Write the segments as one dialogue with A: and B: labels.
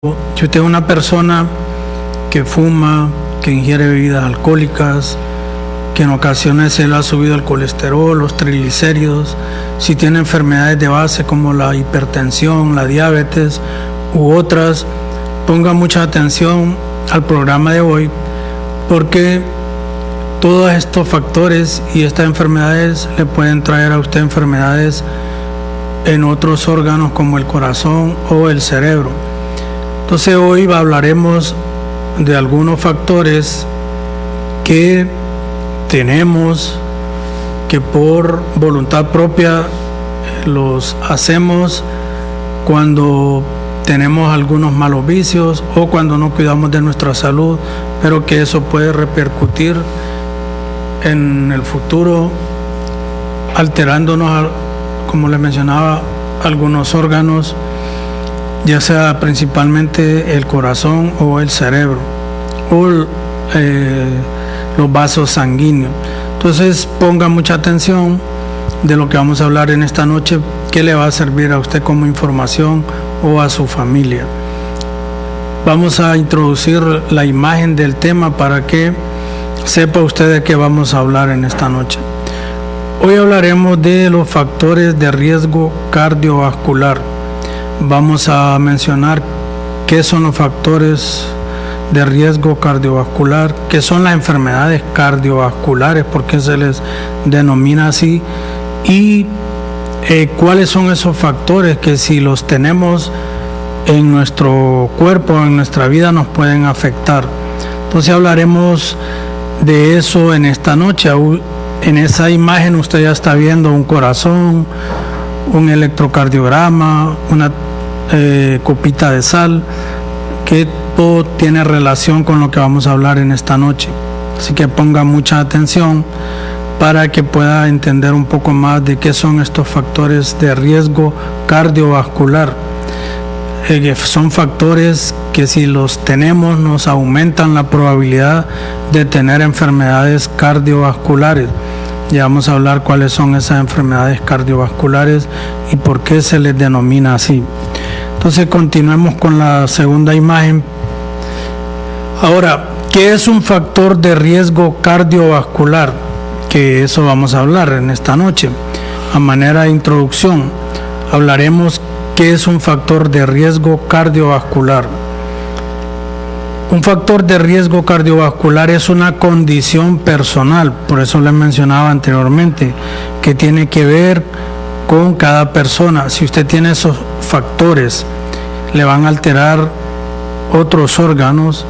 A: Si usted es una persona que fuma, que ingiere bebidas alcohólicas, que en ocasiones se le ha subido el colesterol, los triglicéridos, si tiene enfermedades de base como la hipertensión, la diabetes u otras, ponga mucha atención al programa de hoy, porque todos estos factores y estas enfermedades le pueden traer a usted enfermedades en otros órganos como el corazón o el cerebro. Entonces hoy hablaremos de algunos factores que tenemos, que por voluntad propia los hacemos cuando tenemos algunos malos vicios o cuando no cuidamos de nuestra salud, pero que eso puede repercutir en el futuro, alterándonos, como les mencionaba, algunos órganos, ya sea principalmente el corazón o el cerebro o los vasos sanguíneos. Entonces ponga mucha atención de lo que vamos a hablar en esta noche, que le va a servir a usted como información o a su familia. Vamos a introducir la imagen del tema para que sepa usted de qué vamos a hablar en esta noche. Hoy hablaremos de los factores de riesgo cardiovascular. Vamos a mencionar qué son los factores de riesgo cardiovascular, qué son las enfermedades cardiovasculares, por qué se les denomina así, y cuáles son esos factores que si los tenemos en nuestro cuerpo, en nuestra vida, nos pueden afectar. Entonces hablaremos de eso en esta noche. En esa imagen usted ya está viendo un corazón, un electrocardiograma, una copita de sal, que todo tiene relación con lo que vamos a hablar en esta noche. Así que ponga mucha atención para que pueda entender un poco más de qué son estos factores de riesgo cardiovascular. Son factores que si los tenemos nos aumentan la probabilidad de tener enfermedades cardiovasculares. Ya vamos a hablar cuáles son esas enfermedades cardiovasculares y por qué se les denomina así. Entonces continuemos con la segunda imagen. Ahora, ¿qué es un factor de riesgo cardiovascular? Que eso vamos a hablar en esta noche. A manera de introducción, hablaremos qué es un factor de riesgo cardiovascular. Un factor de riesgo cardiovascular es una condición personal, por eso les mencionaba anteriormente, que tiene que ver con cada persona. Si usted tiene esos factores, le van a alterar otros órganos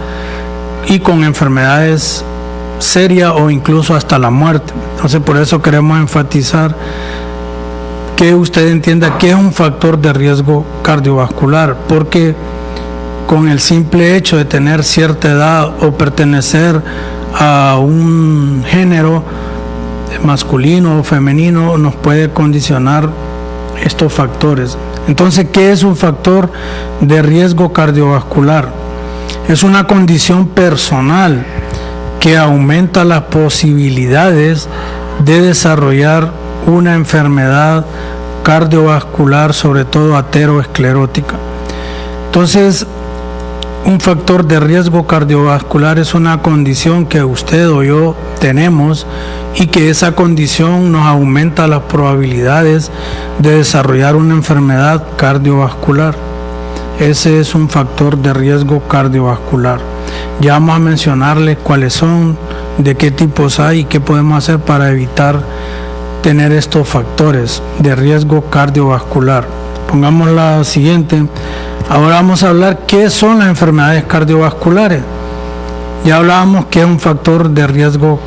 A: y con enfermedades serias o incluso hasta la muerte. Entonces por eso queremos enfatizar que usted entienda qué es un factor de riesgo cardiovascular, porque con el simple hecho de tener cierta edad o pertenecer a un género masculino o femenino nos puede condicionar estos factores. Entonces, ¿qué es un factor de riesgo cardiovascular? Es una condición personal que aumenta las posibilidades de desarrollar una enfermedad cardiovascular, sobre todo aterosclerótica. Entonces, un factor de riesgo cardiovascular es una condición que usted o yo tenemos y que esa condición nos aumenta las probabilidades de desarrollar una enfermedad cardiovascular. Ese es un factor de riesgo cardiovascular. Ya vamos a mencionarles cuáles son, de qué tipos hay y qué podemos hacer para evitar tener estos factores de riesgo cardiovascular. Pongamos la siguiente. Ahora vamos a hablar qué son las enfermedades cardiovasculares. Ya hablábamos que es un factor de riesgo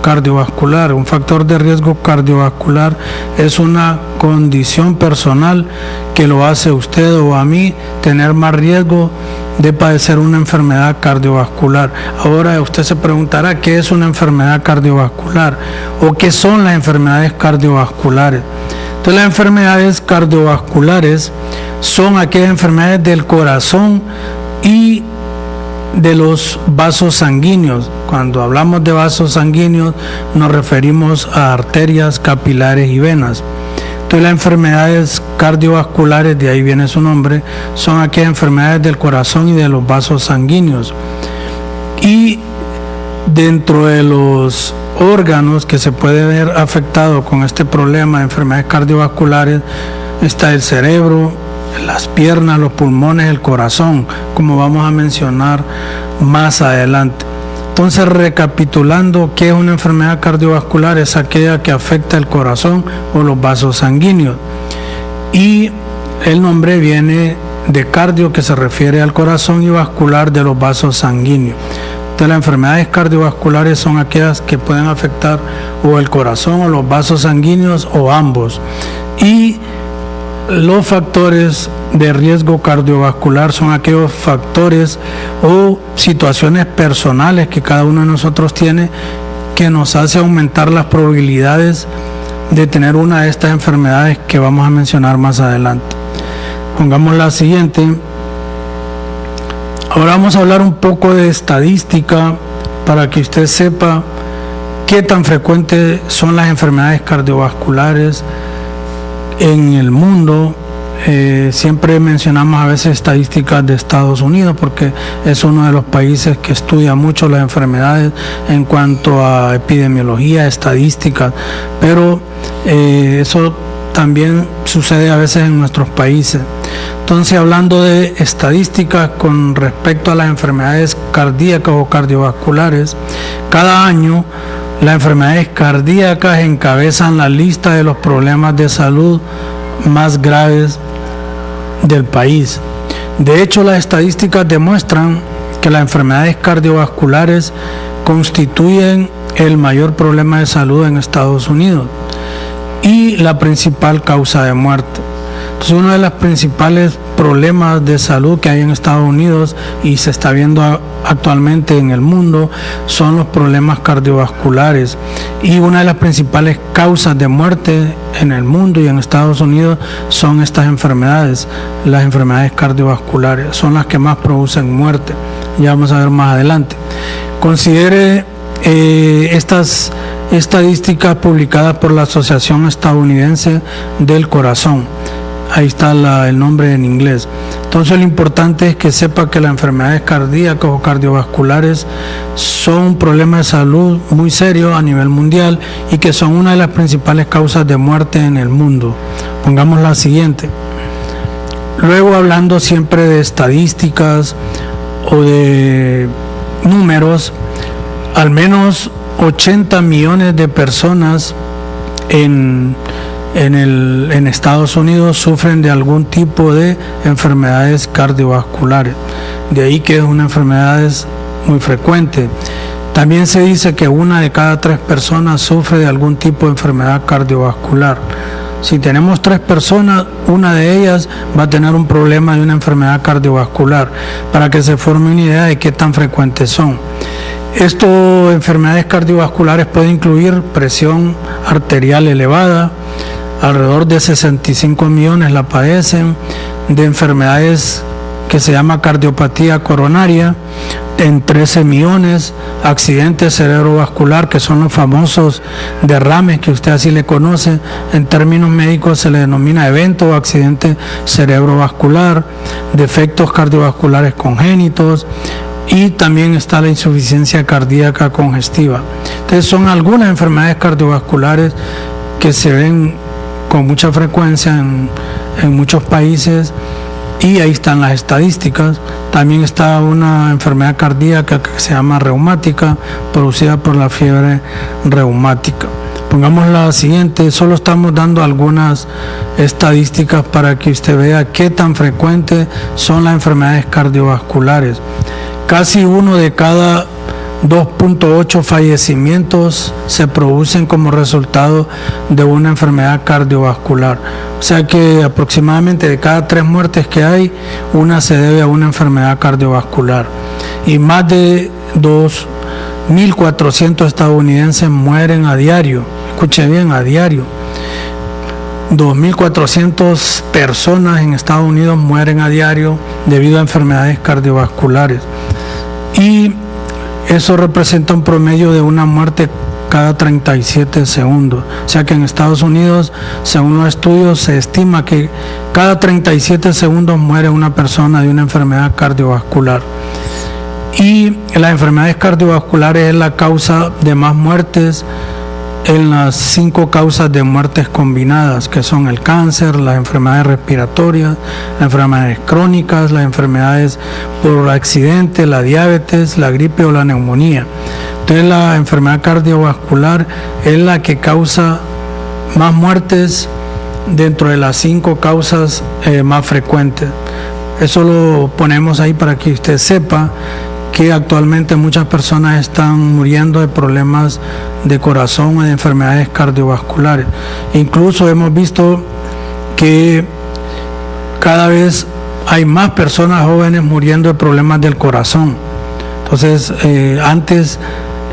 A: cardiovascular. Un factor de riesgo cardiovascular es una condición personal que lo hace a usted o a mí tener más riesgo de padecer una enfermedad cardiovascular. Ahora usted se preguntará qué es una enfermedad cardiovascular o qué son las enfermedades cardiovasculares. Entonces, las enfermedades cardiovasculares son aquellas enfermedades del corazón y de los vasos sanguíneos. Cuando hablamos de vasos sanguíneos nos referimos a arterias, capilares y venas. Entonces, las enfermedades cardiovasculares, de ahí viene su nombre, son aquellas enfermedades del corazón y de los vasos sanguíneos. Y dentro de los órganos que se puede ver afectado con este problema de enfermedades cardiovasculares está el cerebro, las piernas, los pulmones, el corazón, como vamos a mencionar más adelante. Entonces, recapitulando, ¿qué es una enfermedad cardiovascular? Es aquella que afecta el corazón o los vasos sanguíneos. Y el nombre viene de cardio, que se refiere al corazón, y vascular, de los vasos sanguíneos. Entonces, las enfermedades cardiovasculares son aquellas que pueden afectar o el corazón o los vasos sanguíneos o ambos. Y los factores de riesgo cardiovascular son aquellos factores o situaciones personales que cada uno de nosotros tiene que nos hace aumentar las probabilidades de tener una de estas enfermedades que vamos a mencionar más adelante. Pongamos la siguiente. Ahora vamos a hablar un poco de estadística para que usted sepa qué tan frecuentes son las enfermedades cardiovasculares en el mundo. Siempre mencionamos a veces estadísticas de Estados Unidos porque es uno de los países que estudia mucho las enfermedades en cuanto a epidemiología, estadísticas, pero eso también sucede a veces en nuestros países. Entonces, hablando de estadísticas con respecto a las enfermedades cardíacas o cardiovasculares, cada año las enfermedades cardíacas encabezan la lista de los problemas de salud más graves del país. De hecho, las estadísticas demuestran que las enfermedades cardiovasculares constituyen el mayor problema de salud en Estados Unidos y la principal causa de muerte. Entonces, uno de los principales problemas de salud que hay en Estados Unidos y se está viendo actualmente en el mundo son los problemas cardiovasculares, y una de las principales causas de muerte en el mundo y en Estados Unidos son estas enfermedades. Las enfermedades cardiovasculares son las que más producen muerte. Ya vamos a ver más adelante. Considere estas estadísticas publicadas por la Asociación Estadounidense del Corazón. Ahí está el nombre en inglés. Entonces, lo importante es que sepa que las enfermedades cardíacas o cardiovasculares son un problema de salud muy serio a nivel mundial y que son una de las principales causas de muerte en el mundo. Pongamos la siguiente. Luego, hablando siempre de estadísticas o de números, al menos 80 millones de personas en Estados Unidos sufren de algún tipo de enfermedades cardiovasculares. De ahí que es una enfermedad muy frecuente. También se dice que 1 de cada 3 personas sufre de algún tipo de enfermedad cardiovascular. Si tenemos 3 personas, una de ellas va a tener un problema de una enfermedad cardiovascular, para que se forme una idea de qué tan frecuentes son. Estas enfermedades cardiovasculares pueden incluir presión arterial elevada, alrededor de 65 millones la padecen, de enfermedades que se llama cardiopatía coronaria, en 13 millones, accidente cerebrovascular, que son los famosos derrames que usted así le conoce, en términos médicos se le denomina evento o accidente cerebrovascular, defectos cardiovasculares congénitos, y también está la insuficiencia cardíaca congestiva. Entonces, son algunas enfermedades cardiovasculares que se ven con mucha frecuencia en muchos países, y ahí están las estadísticas. También está una enfermedad cardíaca que se llama reumática, producida por la fiebre reumática. Pongamos la siguiente. Solo estamos dando algunas estadísticas para que usted vea qué tan frecuentes son las enfermedades cardiovasculares. Casi 1 de cada 2.8 fallecimientos se producen como resultado de una enfermedad cardiovascular. O sea que aproximadamente de cada 3 muertes que hay, una se debe a una enfermedad cardiovascular. Y más de 2.400 estadounidenses mueren a diario. Escuche bien, a diario. 2.400 personas en Estados Unidos mueren a diario debido a enfermedades cardiovasculares. Y eso representa un promedio de una muerte cada 37 segundos. O sea que en Estados Unidos, según los estudios, se estima que cada 37 segundos muere una persona de una enfermedad cardiovascular. Y las enfermedades cardiovasculares es la causa de más muertes en las 5 causas de muertes combinadas, que son el cáncer, las enfermedades respiratorias, las enfermedades crónicas, las enfermedades por accidente, la diabetes, la gripe o la neumonía. Entonces la enfermedad cardiovascular es la que causa más muertes dentro de las 5 causas más frecuentes. Eso lo ponemos ahí para que usted sepa que actualmente muchas personas están muriendo de problemas de corazón o de enfermedades cardiovasculares. Incluso hemos visto que cada vez hay más personas jóvenes muriendo de problemas del corazón. Entonces, antes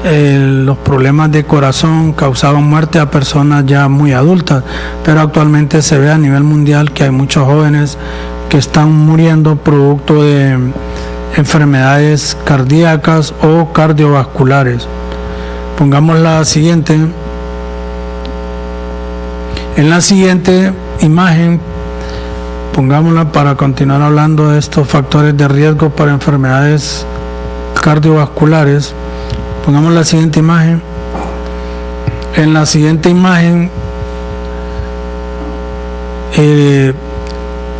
A: los problemas de corazón causaban muerte a personas ya muy adultas, pero actualmente se ve a nivel mundial que hay muchos jóvenes que están muriendo producto de enfermedades cardíacas o cardiovasculares. Pongamos la siguiente. En la siguiente imagen, pongámosla para continuar hablando de estos factores de riesgo para enfermedades cardiovasculares. Pongamos la siguiente imagen. En la siguiente imagen,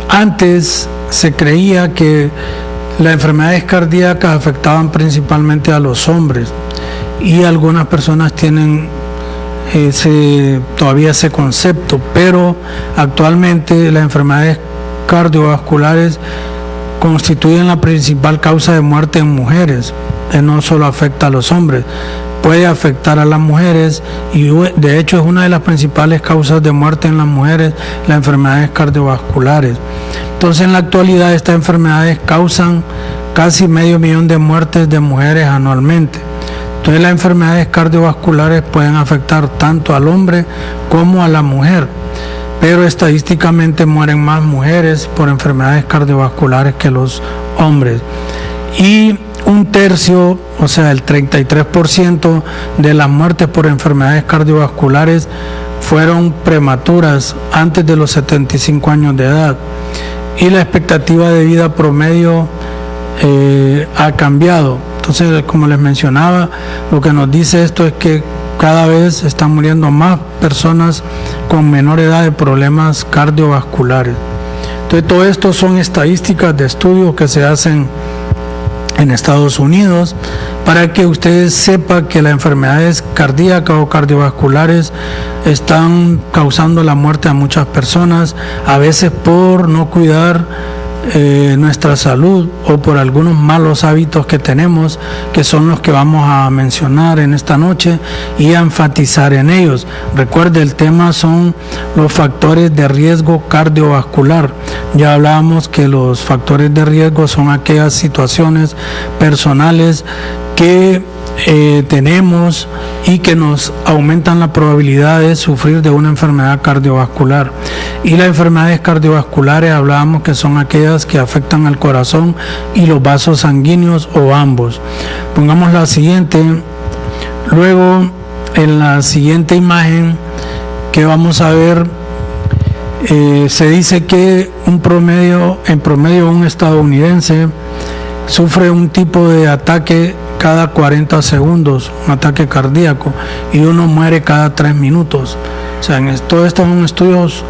A: antes se creía que las enfermedades cardíacas afectaban principalmente a los hombres y algunas personas tienen todavía ese concepto, pero actualmente las enfermedades cardiovasculares constituyen la principal causa de muerte en mujeres. No solo afecta a los hombres, puede afectar a las mujeres y de hecho es una de las principales causas de muerte en las mujeres, las enfermedades cardiovasculares. Entonces en la actualidad estas enfermedades causan casi 500,000 de muertes de mujeres anualmente. Entonces las enfermedades cardiovasculares pueden afectar tanto al hombre como a la mujer, pero estadísticamente mueren más mujeres por enfermedades cardiovasculares que los hombres. Y 1/3, o sea el 33% de las muertes por enfermedades cardiovasculares fueron prematuras antes de los 75 años de edad. Y la expectativa de vida promedio ha cambiado. Entonces, como les mencionaba, lo que nos dice esto es que cada vez están muriendo más personas con menor edad de problemas cardiovasculares. Entonces, todo esto son estadísticas de estudios que se hacen en Estados Unidos para que ustedes sepan que las enfermedades cardíacas o cardiovasculares están causando la muerte a muchas personas, a veces por no cuidar nuestra salud o por algunos malos hábitos que tenemos, que son los que vamos a mencionar en esta noche y a enfatizar en ellos. Recuerde, el tema son los factores de riesgo cardiovascular. Ya hablábamos que los factores de riesgo son aquellas situaciones personales que tenemos y que nos aumentan la probabilidad de sufrir de una enfermedad cardiovascular. Y las enfermedades cardiovasculares hablábamos que son aquellas que afectan al corazón y los vasos sanguíneos o ambos. Pongamos la siguiente. Luego, en la siguiente imagen que vamos a ver, se dice que en promedio un estadounidense sufre un tipo de ataque cada 40 segundos, un ataque cardíaco, y uno muere cada 3 minutos. O sea, todo esto son estudios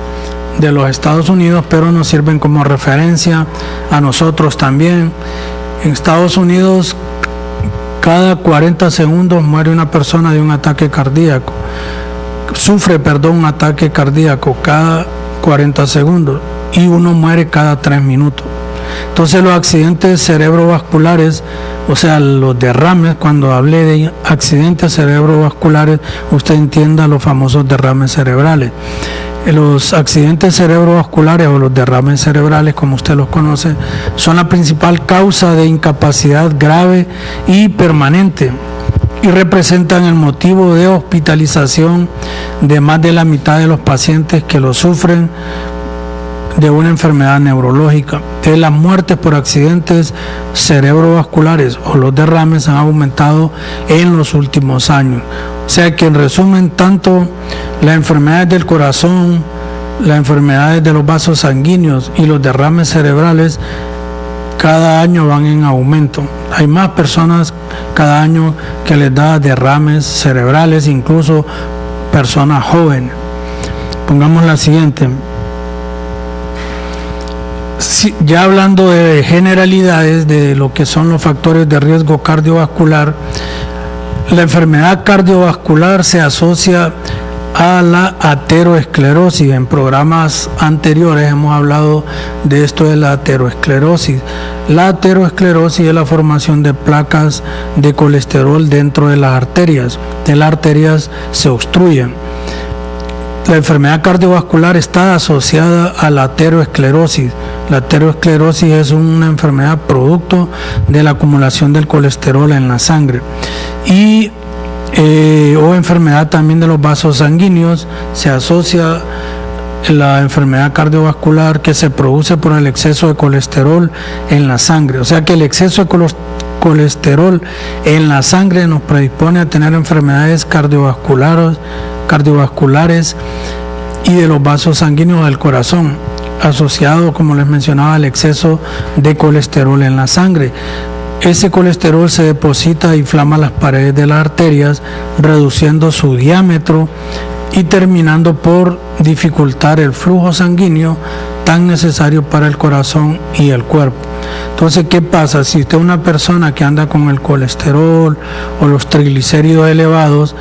A: de los Estados Unidos, pero nos sirven como referencia a nosotros también. En Estados Unidos, cada 40 segundos muere una persona de un ataque cardíaco. Sufre, un ataque cardíaco cada 40 segundos y uno muere cada 3 minutos. Entonces los accidentes cerebrovasculares, o sea, los derrames, cuando hablé de accidentes cerebrovasculares, usted entienda los famosos derrames cerebrales. Los accidentes cerebrovasculares o los derrames cerebrales, como usted los conoce, son la principal causa de incapacidad grave y permanente y representan el motivo de hospitalización de más de la mitad de los pacientes que lo sufren. de una enfermedad neurológica. Entonces, las muertes por accidentes cerebrovasculares o los derrames han aumentado en los últimos años. O sea que, en resumen, tanto las enfermedades del corazón, las enfermedades de los vasos sanguíneos y los derrames cerebrales cada año van en aumento. Hay más personas cada año que les da derrames cerebrales, incluso personas jóvenes. Pongamos la siguiente. Ya hablando de generalidades de lo que son los factores de riesgo cardiovascular, la enfermedad cardiovascular se asocia a la aterosclerosis. En programas anteriores hemos hablado de esto de la aterosclerosis. La aterosclerosis es la formación de placas de colesterol dentro de las arterias. Las arterias se obstruyen. La enfermedad cardiovascular está asociada a la aterosclerosis. La aterosclerosis es una enfermedad producto de la acumulación del colesterol en la sangre. Y o enfermedad también de los vasos sanguíneos. Se asocia la enfermedad cardiovascular que se produce por el exceso de colesterol en la sangre. O sea que el exceso de colesterol en la sangre nos predispone a tener enfermedades cardiovasculares y de los vasos sanguíneos del corazón, asociado, como les mencionaba, al exceso de colesterol en la sangre. Ese colesterol se deposita e inflama las paredes de las arterias, reduciendo su diámetro y terminando por dificultar el flujo sanguíneo tan necesario para el corazón y el cuerpo. Entonces, ¿qué pasa? Si usted es una persona que anda con el colesterol o los triglicéridos elevados,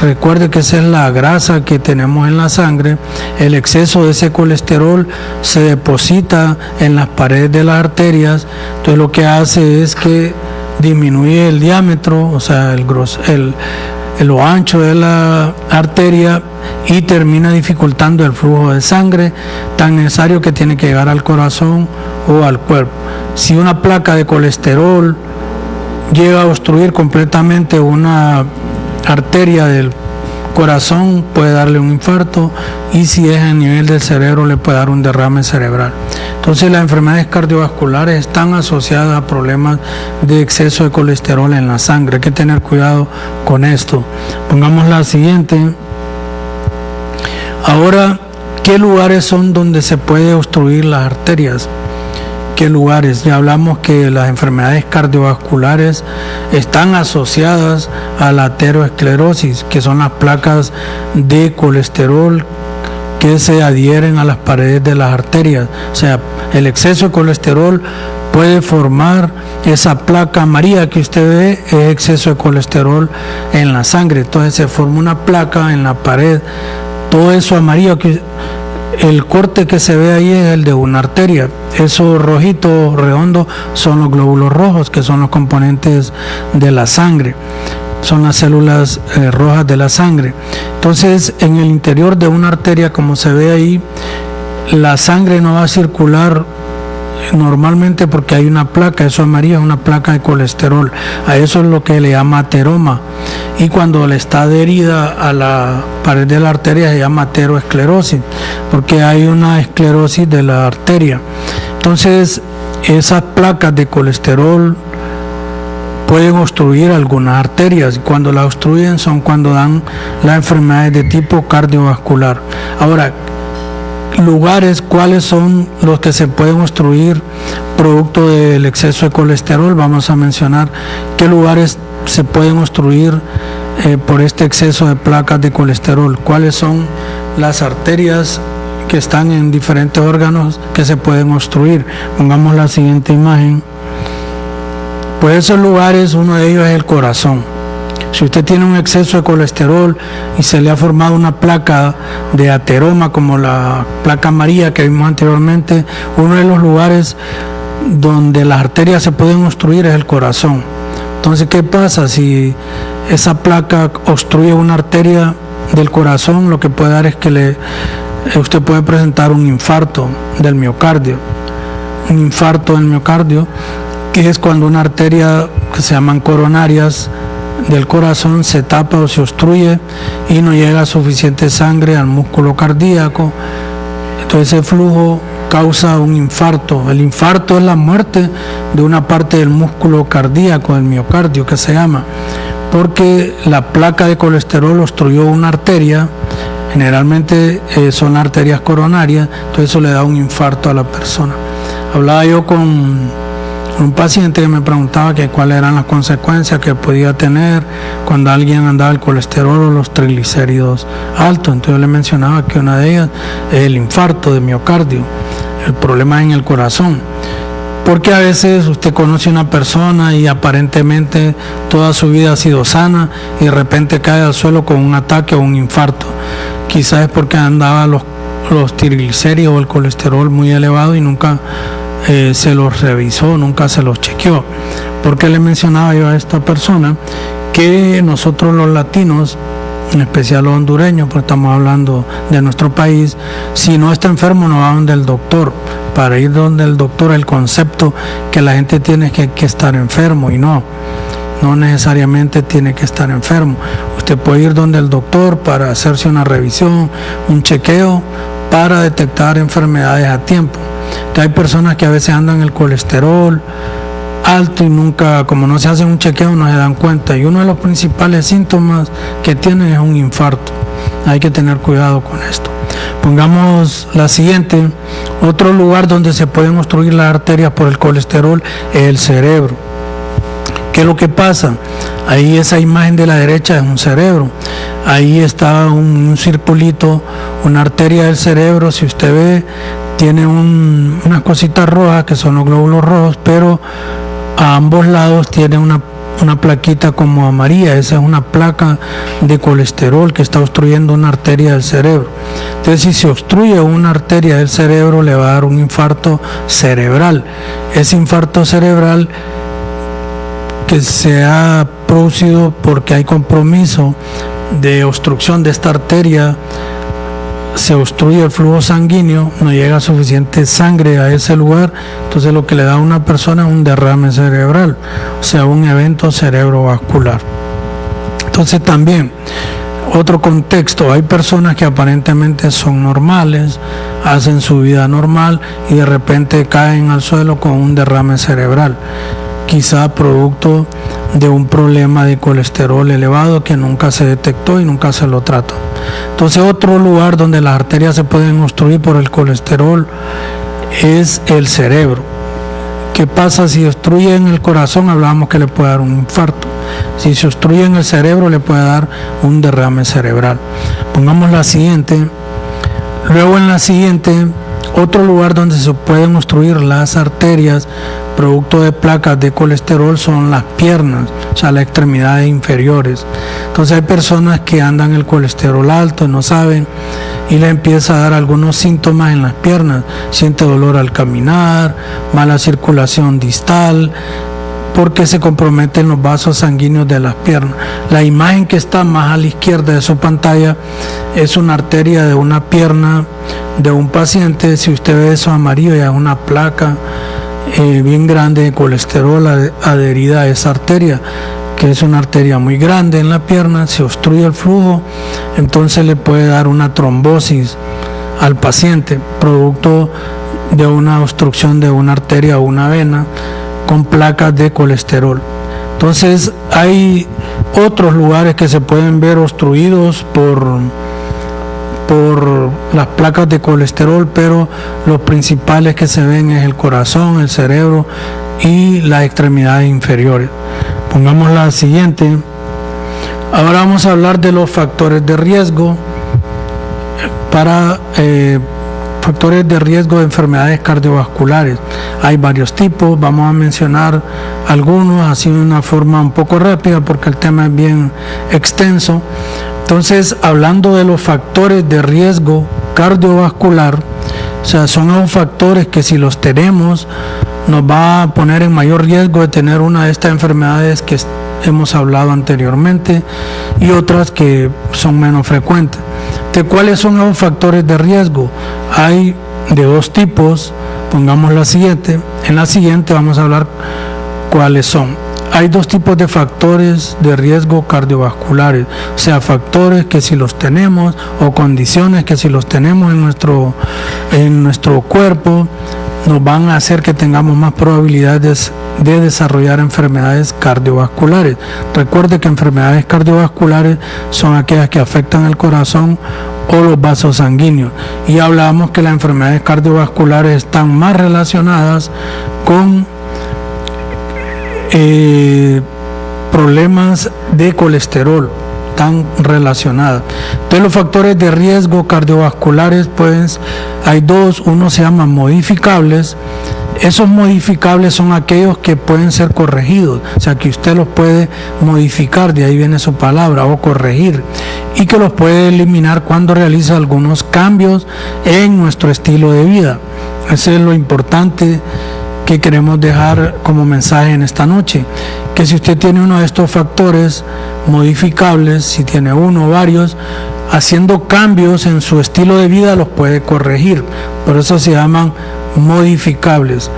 A: recuerde que esa es la grasa que tenemos en la sangre. El exceso de ese colesterol se deposita en las paredes de las arterias. Entonces, lo que hace es que disminuye el diámetro, o sea, lo ancho de la arteria, y termina dificultando el flujo de sangre tan necesario que tiene que llegar al corazón o al cuerpo. Si una placa de colesterol llega a obstruir completamente una arteria del corazón, puede darle un infarto, y si es a nivel del cerebro le puede dar un derrame cerebral. Entonces, las enfermedades cardiovasculares están asociadas a problemas de exceso de colesterol en la sangre. Hay que tener cuidado con esto. Pongamos la siguiente. Ahora, ¿qué lugares son donde se puede obstruir las arterias? ¿Qué lugares? Ya hablamos que las enfermedades cardiovasculares están asociadas a la aterosclerosis, que son las placas de colesterol que se adhieren a las paredes de las arterias. O sea, el exceso de colesterol puede formar esa placa amarilla que usted ve, es exceso de colesterol en la sangre. Entonces se forma una placa en la pared. Todo eso amarillo, el corte que se ve ahí es el de una arteria. Eso rojito, redondo, son los glóbulos rojos, que son los componentes de la sangre. Son las células rojas de la sangre. Entonces, en el interior de una arteria, como se ve ahí, la sangre no va a circular normalmente porque hay una placa. Eso amarillo es una placa de colesterol. A eso es lo que le llama ateroma. Y cuando le está adherida a la pared de la arteria se llama aterosclerosis, porque hay una esclerosis de la arteria. Entonces, esas placas de colesterol pueden obstruir algunas arterias. Cuando las obstruyen son cuando dan las enfermedades de tipo cardiovascular. Ahora, lugares, ¿cuáles son los que se pueden obstruir producto del exceso de colesterol? Vamos a mencionar qué lugares se pueden obstruir por este exceso de placas de colesterol. ¿Cuáles son las arterias que están en diferentes órganos que se pueden obstruir? Pongamos la siguiente imagen. Pues esos lugares, uno de ellos es el corazón. Si usted tiene un exceso de colesterol y se le ha formado una placa de ateroma, como la placa amarilla que vimos anteriormente, uno de los lugares donde las arterias se pueden obstruir es el corazón. Entonces, ¿qué pasa? Si esa placa obstruye una arteria del corazón, lo que puede dar es que usted puede presentar un infarto del miocardio. Un infarto del miocardio, que es cuando una arteria que se llaman coronarias del corazón se tapa o se obstruye y no llega suficiente sangre al músculo cardíaco. Entonces ese flujo causa un infarto. El infarto es la muerte de una parte del músculo cardíaco, del miocardio que se llama, porque la placa de colesterol obstruyó una arteria. Generalmente son arterias coronarias, entonces eso le da un infarto a la persona. Hablaba yo con un paciente que me preguntaba que cuáles eran las consecuencias que podía tener cuando alguien andaba el colesterol o los triglicéridos altos. Entonces yo le mencionaba que una de ellas es el infarto de miocardio, el problema en el corazón. Porque a veces usted conoce a una persona y aparentemente toda su vida ha sido sana y de repente cae al suelo con un ataque o un infarto. Quizás es porque andaba los triglicéridos o el colesterol muy elevado y nunca se los revisó, nunca se los chequeó. Porque le mencionaba yo a esta persona que nosotros los latinos, en especial los hondureños, porque estamos hablando de nuestro país, si no está enfermo no va donde el doctor. Para ir donde el doctor, el concepto que la gente tiene que estar enfermo, y no necesariamente tiene que estar enfermo. Usted puede ir donde el doctor para hacerse una revisión, un chequeo, para detectar enfermedades a tiempo. Entonces, hay personas que a veces andan el colesterol alto y nunca, como no se hace un chequeo, no se dan cuenta. Y uno de los principales síntomas que tienen es un infarto. Hay que tener cuidado con esto. Pongamos la siguiente. Otro lugar donde se pueden obstruir las arterias por el colesterol es el cerebro. ¿Qué es lo que pasa? Ahí esa imagen de la derecha es un cerebro. Ahí está un circulito, una arteria del cerebro. Si usted ve, tiene unas cositas rojas que son los glóbulos rojos, pero a ambos lados tiene una plaquita como amarilla. Esa es una placa de colesterol que está obstruyendo una arteria del cerebro. Entonces, si se obstruye una arteria del cerebro, le va a dar un infarto cerebral. Ese infarto cerebral que se ha producido porque hay compromiso de obstrucción de esta arteria, se obstruye el flujo sanguíneo, no llega suficiente sangre a ese lugar, entonces lo que le da a una persona es un derrame cerebral, o sea, un evento cerebrovascular. Entonces también, otro contexto, hay personas que aparentemente son normales, hacen su vida normal y de repente caen al suelo con un derrame cerebral, quizá producto de un problema de colesterol elevado que nunca se detectó y nunca se lo trató. Entonces, otro lugar donde las arterias se pueden obstruir por el colesterol es el cerebro. ¿Qué pasa si obstruye en el corazón? Hablábamos que le puede dar un infarto. Si se obstruye en el cerebro, le puede dar un derrame cerebral. Pongamos la siguiente. Luego en la siguiente, otro lugar donde se pueden obstruir las arterias producto de placas de colesterol son las piernas, o sea, las extremidades inferiores. Entonces hay personas que andan el colesterol alto y no saben, y le empieza a dar algunos síntomas en las piernas. Siente dolor al caminar, mala circulación distal, porque se comprometen los vasos sanguíneos de las piernas. La imagen que está más a la izquierda de su pantalla es una arteria de una pierna de un paciente. Si usted ve eso amarillo, ya es una placa bien grande de colesterol adherida a esa arteria, que es una arteria muy grande en la pierna. Se obstruye el flujo, entonces le puede dar una trombosis al paciente, producto de una obstrucción de una arteria o una vena con placas de colesterol. Entonces hay otros lugares que se pueden ver obstruidos por las placas de colesterol, pero los principales que se ven es el corazón, el cerebro y las extremidades inferiores. Pongamos la siguiente. Ahora vamos a hablar de los factores de riesgo factores de riesgo de enfermedades cardiovasculares. Hay varios tipos, vamos a mencionar algunos así de una forma un poco rápida porque el tema es bien extenso. Entonces, hablando de los factores de riesgo cardiovascular, o sea, son esos factores que si los tenemos nos va a poner en mayor riesgo de tener una de estas enfermedades que hemos hablado anteriormente y otras que son menos frecuentes. ¿De cuáles son los factores de riesgo? Hay de dos tipos, pongamos la siguiente. En la siguiente vamos a hablar cuáles son. hay dos tipos de factores de riesgo cardiovasculares, o sea, factores que si los tenemos o condiciones que si los tenemos en nuestro cuerpo nos van a hacer que tengamos más probabilidades de desarrollar enfermedades cardiovasculares. Recuerde que enfermedades cardiovasculares son aquellas que afectan el corazón o los vasos sanguíneos, y hablábamos que las enfermedades cardiovasculares están más relacionadas con problemas de colesterol, tan relacionadas. Entonces los factores de riesgo cardiovasculares, pues hay dos. Uno se llama modificables. Esos modificables son aquellos que pueden ser corregidos, o sea que usted los puede modificar, de ahí viene su palabra, o corregir, y que los puede eliminar cuando realiza algunos cambios en nuestro estilo de vida. Eso es lo importante que queremos dejar como mensaje en esta noche, que si usted tiene uno de estos factores modificables, si tiene uno o varios, haciendo cambios en su estilo de vida los puede corregir. Por eso se llaman modificables.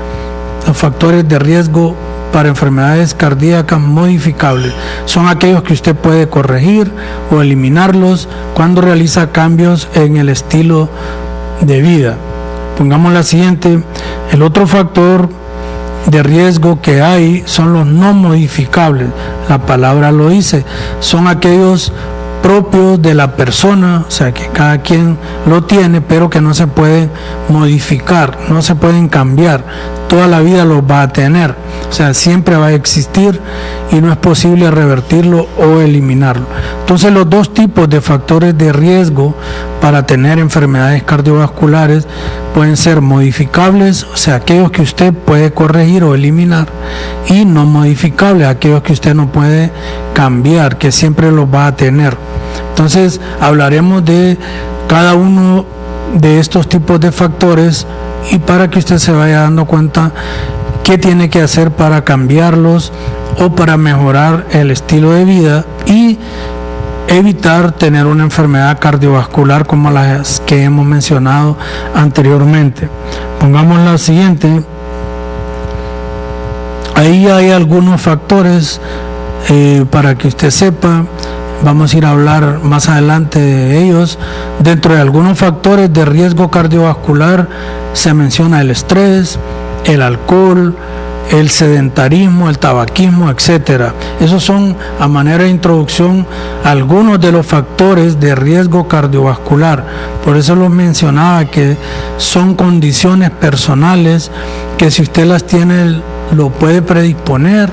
A: Los factores de riesgo para enfermedades cardíacas modificables son aquellos que usted puede corregir o eliminarlos cuando realiza cambios en el estilo de vida. Pongamos la siguiente. El otro factor de riesgo que hay son los no modificables. La palabra lo dice, son aquellos propios de la persona, o sea que cada quien lo tiene, pero que no se pueden modificar, no se pueden cambiar, toda la vida los va a tener, o sea, siempre va a existir y no es posible revertirlo o eliminarlo. Entonces los dos tipos de factores de riesgo para tener enfermedades cardiovasculares pueden ser modificables, o sea, aquellos que usted puede corregir o eliminar, y no modificables, aquellos que usted no puede cambiar, que siempre los va a tener. Entonces hablaremos de cada uno de estos tipos de factores, y para que usted se vaya dando cuenta qué tiene que hacer para cambiarlos o para mejorar el estilo de vida y evitar tener una enfermedad cardiovascular como las que hemos mencionado anteriormente. Pongamos la siguiente. Ahí hay algunos factores para que usted sepa. Vamos a ir a hablar más adelante de ellos. Dentro de algunos factores de riesgo cardiovascular se menciona el estrés, el alcohol, el sedentarismo, el tabaquismo, etcétera. Esos son, a manera de introducción, algunos de los factores de riesgo cardiovascular. Por eso los mencionaba, que son condiciones personales que si usted las tiene lo puede predisponer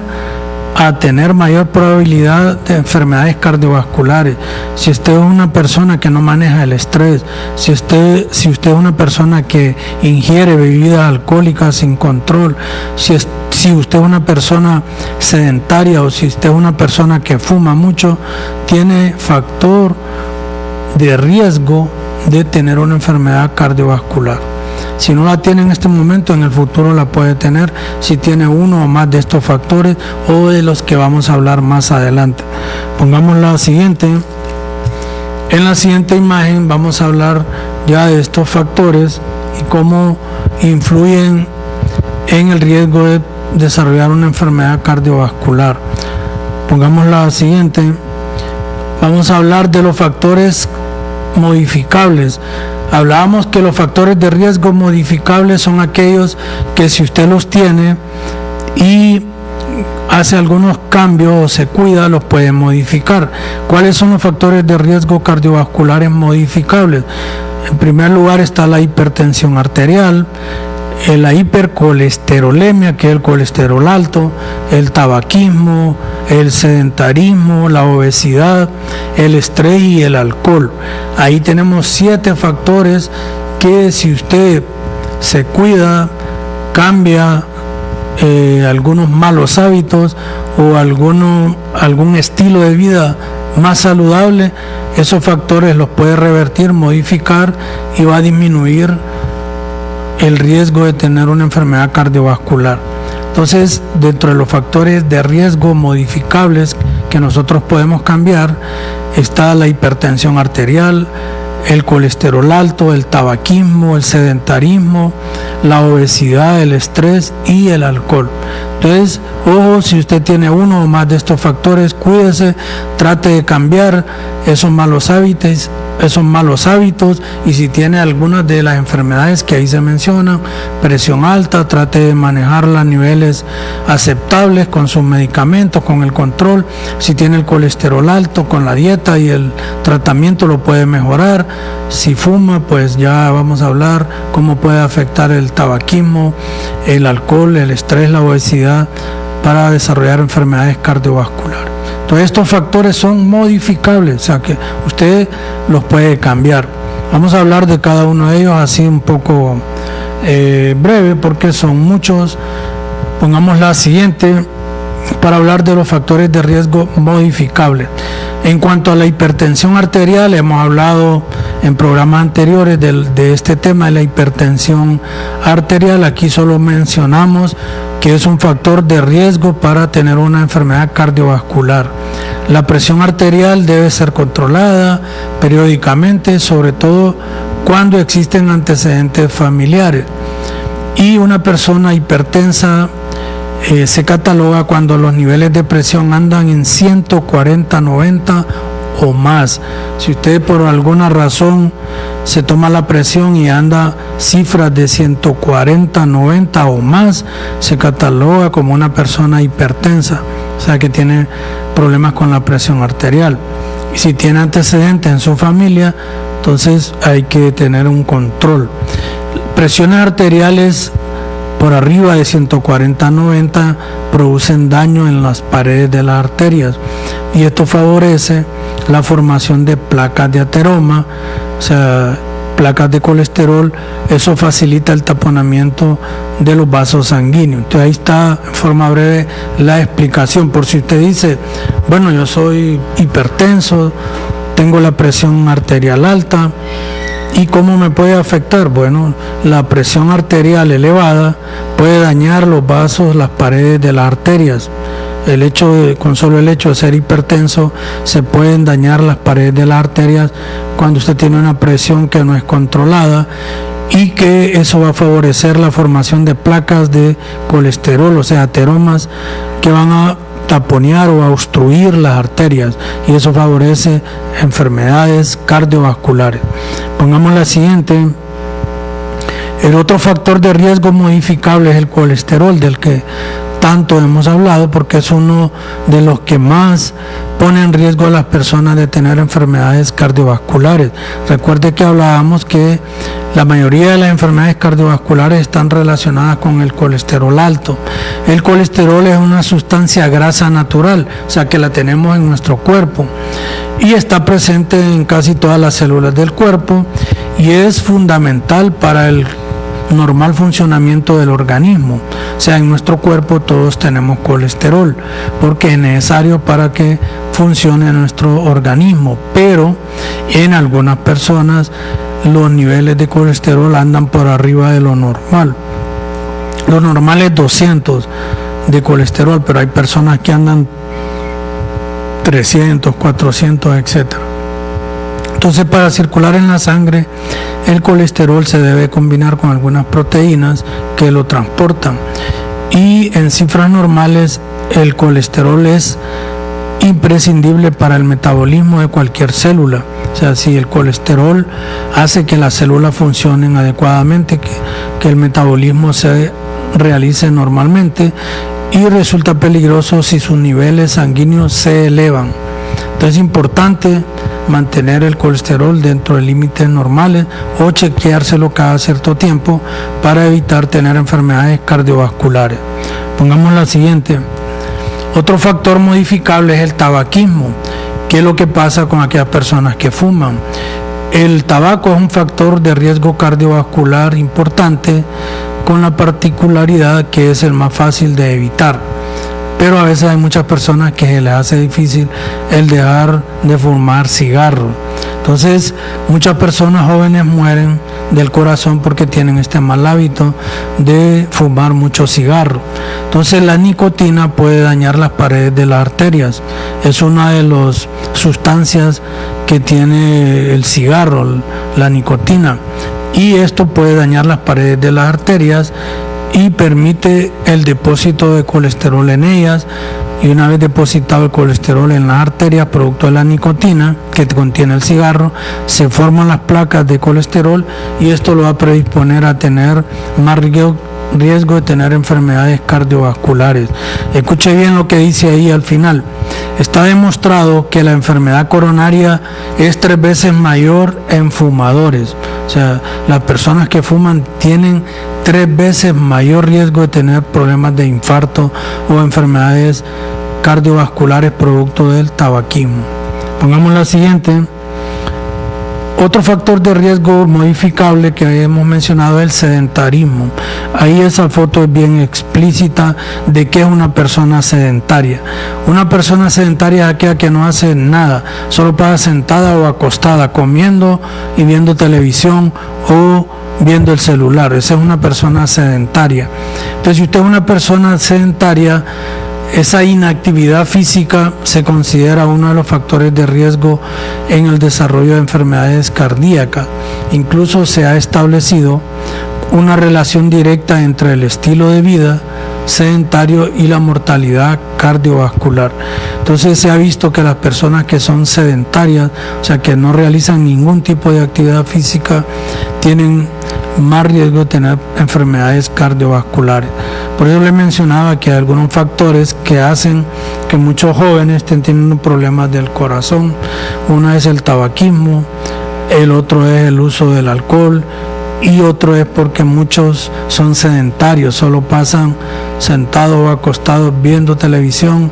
A: a tener mayor probabilidad de enfermedades cardiovasculares. Si usted es una persona que no maneja el estrés, si usted es una persona que ingiere bebidas alcohólicas sin control, si usted es una persona sedentaria o si usted es una persona que fuma mucho, tiene factor de riesgo de tener una enfermedad cardiovascular. Si no la tiene en este momento, en el futuro la puede tener si tiene uno o más de estos factores o de los que vamos a hablar más adelante. Pongamos la siguiente. En la siguiente imagen vamos a hablar ya de estos factores y cómo influyen en el riesgo de desarrollar una enfermedad cardiovascular. Pongamos la siguiente. Vamos a hablar de los factores modificables. Hablábamos que los factores de riesgo modificables son aquellos que si usted los tiene y hace algunos cambios o se cuida, los puede modificar. ¿Cuáles son los factores de riesgo cardiovasculares modificables? En primer lugar está la hipertensión arterial, la hipercolesterolemia, que es el colesterol alto, el tabaquismo, el sedentarismo, la obesidad, el estrés y el alcohol. Ahí tenemos 7 factores que si usted se cuida, cambia algunos malos hábitos o algún estilo de vida más saludable, esos factores los puede revertir, modificar y va a disminuir el riesgo de tener una enfermedad cardiovascular. Entonces, dentro de los factores de riesgo modificables que nosotros podemos cambiar está la hipertensión arterial, el colesterol alto, el tabaquismo, el sedentarismo, la obesidad, el estrés y el alcohol. Entonces, ojo, si usted tiene uno o más de estos factores, cuídese, trate de cambiar esos malos hábitos, y si tiene algunas de las enfermedades que ahí se mencionan, presión alta, trate de manejarla a niveles aceptables con sus medicamentos, con el control. Si tiene el colesterol alto, con la dieta y el tratamiento lo puede mejorar. Si fuma, pues ya vamos a hablar cómo puede afectar el tabaquismo, el alcohol, el estrés, la obesidad para desarrollar enfermedades cardiovasculares. Todos estos factores son modificables, o sea que usted los puede cambiar. Vamos a hablar de cada uno de ellos así un poco breve porque son muchos. Pongamos la siguiente para hablar de los factores de riesgo modificables. En cuanto a la hipertensión arterial, hemos hablado en programas anteriores de este tema de la hipertensión arterial. Aquí solo mencionamos que es un factor de riesgo para tener una enfermedad cardiovascular. La presión arterial debe ser controlada periódicamente, sobre todo cuando existen antecedentes familiares. Y una persona hipertensa se cataloga cuando los niveles de presión andan en 140/90 o más. Si usted por alguna razón se toma la presión y anda cifras de 140/90 o más, se cataloga como una persona hipertensa, o sea que tiene problemas con la presión arterial. Y si tiene antecedentes en su familia, entonces hay que tener un control. Presiones arteriales por arriba de 140/90 producen daño en las paredes de las arterias y esto favorece la formación de placas de ateroma, o sea, placas de colesterol. Eso facilita el taponamiento de los vasos sanguíneos. Entonces ahí está en forma breve la explicación. Por si usted dice, bueno, yo soy hipertenso, tengo la presión arterial alta, ¿y cómo me puede afectar? Bueno, la presión arterial elevada puede dañar los vasos, las paredes de las arterias. Con solo el hecho de ser hipertenso, se pueden dañar las paredes de las arterias cuando usted tiene una presión que no es controlada, y que eso va a favorecer la formación de placas de colesterol, o sea, ateromas, que van a taponear o a obstruir las arterias, y eso favorece enfermedades cardiovasculares. Pongamos la siguiente. El otro factor de riesgo modificable es el colesterol, del que tanto hemos hablado porque es uno de los que más pone en riesgo a las personas de tener enfermedades cardiovasculares. Recuerde que hablábamos que la mayoría de las enfermedades cardiovasculares están relacionadas con el colesterol alto. El colesterol es una sustancia grasa natural, o sea que la tenemos en nuestro cuerpo y está presente en casi todas las células del cuerpo y es fundamental para el normal funcionamiento del organismo. O sea, en nuestro cuerpo todos tenemos colesterol porque es necesario para que funcione nuestro organismo, pero en algunas personas los niveles de colesterol andan por arriba de lo normal. Lo normal es 200 de colesterol, pero hay personas que andan 300, 400, etcétera. Entonces, para circular en la sangre, el colesterol se debe combinar con algunas proteínas que lo transportan. Y en cifras normales, el colesterol es imprescindible para el metabolismo de cualquier célula. O sea, si el colesterol hace que las células funcionen adecuadamente, que el metabolismo se realice normalmente, y resulta peligroso si sus niveles sanguíneos se elevan. Entonces es importante mantener el colesterol dentro de límites normales o chequeárselo cada cierto tiempo para evitar tener enfermedades cardiovasculares. Pongamos la siguiente. Otro factor modificable es el tabaquismo. ¿Qué es lo que pasa con aquellas personas que fuman? El tabaco es un factor de riesgo cardiovascular importante, con la particularidad que es el más fácil de evitar. pero a veces hay muchas personas que se les hace difícil el dejar de fumar cigarro. Entonces, muchas personas jóvenes mueren del corazón porque tienen este mal hábito de fumar mucho cigarro. Entonces, la nicotina puede dañar las paredes de las arterias. Es una de las sustancias que tiene el cigarro, la nicotina. Y esto puede dañar las paredes de las arterias y permite el depósito de colesterol en ellas, y una vez depositado el colesterol en las arterias producto de la nicotina que contiene el cigarro, se forman las placas de colesterol y esto lo va a predisponer a tener más riesgo de tener enfermedades cardiovasculares. Escuche bien lo que dice ahí al final. Está demostrado que la enfermedad coronaria es 3 veces mayor en fumadores. O sea, las personas que fuman tienen 3 veces mayor riesgo de tener problemas de infarto o enfermedades cardiovasculares producto del tabaquismo. Pongamos la siguiente. Otro factor de riesgo modificable que hemos mencionado es el sedentarismo. Ahí esa foto es bien explícita de qué es una persona sedentaria. Una persona sedentaria es aquella que no hace nada, solo pasa sentada o acostada, comiendo y viendo televisión o viendo el celular. Esa es una persona sedentaria. Entonces, si usted es una persona sedentaria, esa inactividad física se considera uno de los factores de riesgo en el desarrollo de enfermedades cardíacas. Incluso se ha establecido una relación directa entre el estilo de vida sedentario y la mortalidad cardiovascular. Entonces se ha visto que las personas que son sedentarias, o sea que no realizan ningún tipo de actividad física, tienen más riesgo de tener enfermedades cardiovasculares. Por eso le mencionaba que hay algunos factores que hacen que muchos jóvenes estén teniendo problemas del corazón. Uno es el tabaquismo, el otro es el uso del alcohol y otro es porque muchos son sedentarios, solo pasan sentados o acostados viendo televisión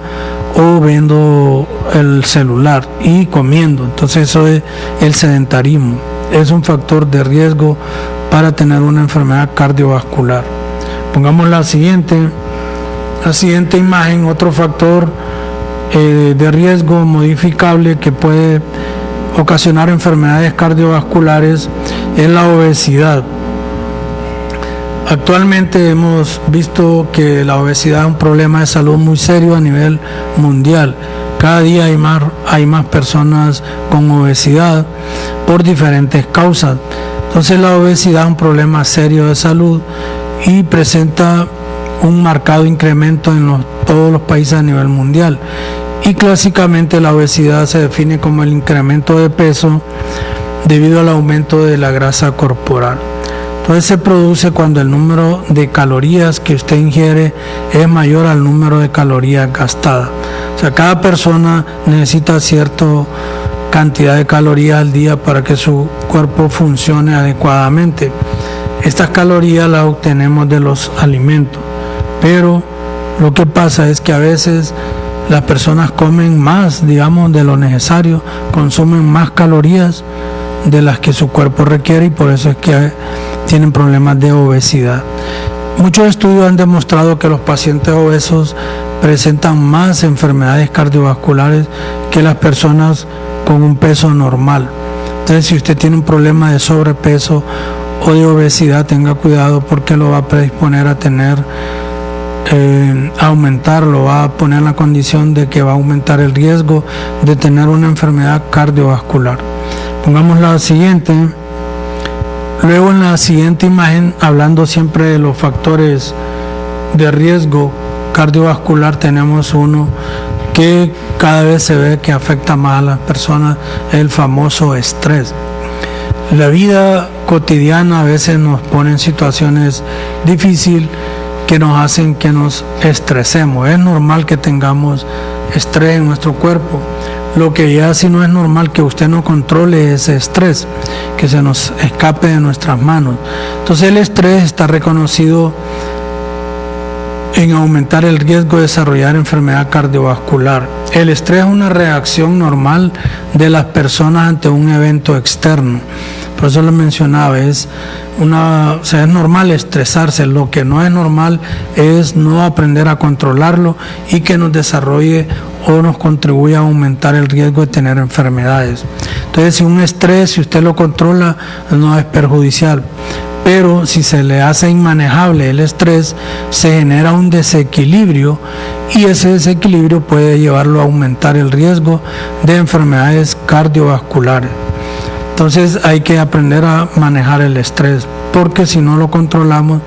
A: o viendo el celular y comiendo. Entonces eso es el sedentarismo. Es un factor de riesgo para tener una enfermedad cardiovascular. Pongamos la siguiente imagen. Otro factor de riesgo modificable que puede ocasionar enfermedades cardiovasculares es la obesidad. Actualmente hemos visto que la obesidad es un problema de salud muy serio a nivel mundial. Cada día hay más personas con obesidad por diferentes causas. Entonces la obesidad es un problema serio de salud y presenta un marcado incremento en todos los países a nivel mundial. Y clásicamente la obesidad se define como el incremento de peso debido al aumento de la grasa corporal. Entonces se produce cuando el número de calorías que usted ingiere es mayor al número de calorías gastadas. O sea, cada persona necesita cierta cantidad de calorías al día para que su cuerpo funcione adecuadamente. Estas calorías las obtenemos de los alimentos, pero lo que pasa es que a veces las personas comen más, digamos, de lo necesario, consumen más calorías de las que su cuerpo requiere y por eso es que tienen problemas de obesidad. Muchos estudios han demostrado que los pacientes obesos presentan más enfermedades cardiovasculares que las personas con un peso normal. Entonces, si usted tiene un problema de sobrepeso o de obesidad, tenga cuidado porque lo va a predisponer a tener aumentarlo, va a poner la condición de que va a aumentar el riesgo de tener una enfermedad cardiovascular. Pongamos la siguiente. Luego en la siguiente imagen, hablando siempre de los factores de riesgo cardiovascular, tenemos uno que cada vez se ve que afecta más a las personas, el famoso estrés. La vida cotidiana a veces nos pone en situaciones difíciles que nos hacen que nos estresemos. Es normal que tengamos estrés en nuestro cuerpo. Lo que ya sí no es normal que usted no controle ese estrés, que se nos escape de nuestras manos. Entonces el estrés está reconocido en aumentar el riesgo de desarrollar enfermedad cardiovascular. El estrés es una reacción normal de las personas ante un evento externo. Por eso lo mencionaba, es normal estresarse. Lo que no es normal es no aprender a controlarlo y que nos desarrolle o nos contribuya a aumentar el riesgo de tener enfermedades. Entonces, si un estrés, si usted lo controla, no es perjudicial. Pero si se le hace inmanejable el estrés, se genera un desequilibrio y ese desequilibrio puede llevarlo a aumentar el riesgo de enfermedades cardiovasculares. Entonces hay que aprender a manejar el estrés, porque si no lo controlamos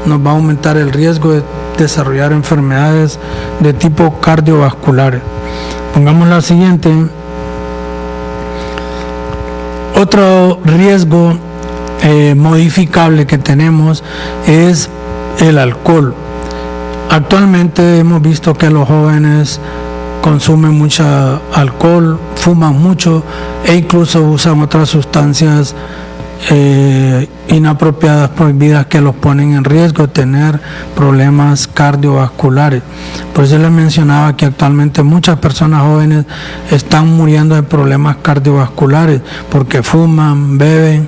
A: nos va a aumentar el riesgo de desarrollar enfermedades de tipo cardiovasculares. Pongamos la siguiente. Otro riesgo modificable que tenemos es el alcohol. Actualmente hemos visto que los jóvenes consumen mucho alcohol, fuman mucho e incluso usan otras sustancias inapropiadas, prohibidas, que los ponen en riesgo de tener problemas cardiovasculares. Por eso les mencionaba que actualmente muchas personas jóvenes están muriendo de problemas cardiovasculares porque fuman, beben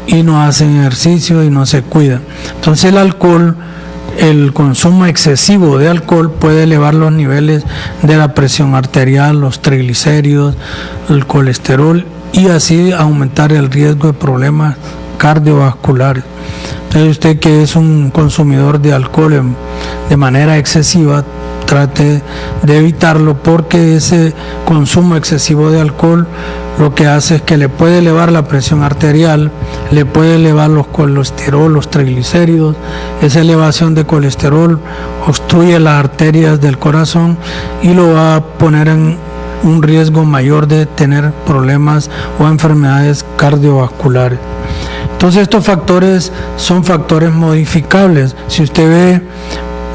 A: y no hacen ejercicio y no se cuidan. Entonces el alcohol, el consumo excesivo de alcohol puede elevar los niveles de la presión arterial, los triglicéridos, el colesterol y así aumentar el riesgo de problemas cardiovasculares. Entonces usted que es un consumidor de alcohol de manera excesiva, trate de evitarlo, porque ese consumo excesivo de alcohol lo que hace es que le puede elevar la presión arterial, le puede elevar los colesterol, los triglicéridos. Esa elevación de colesterol obstruye las arterias del corazón y lo va a poner en un riesgo mayor de tener problemas o enfermedades cardiovasculares. Entonces estos factores son factores modificables. Si usted ve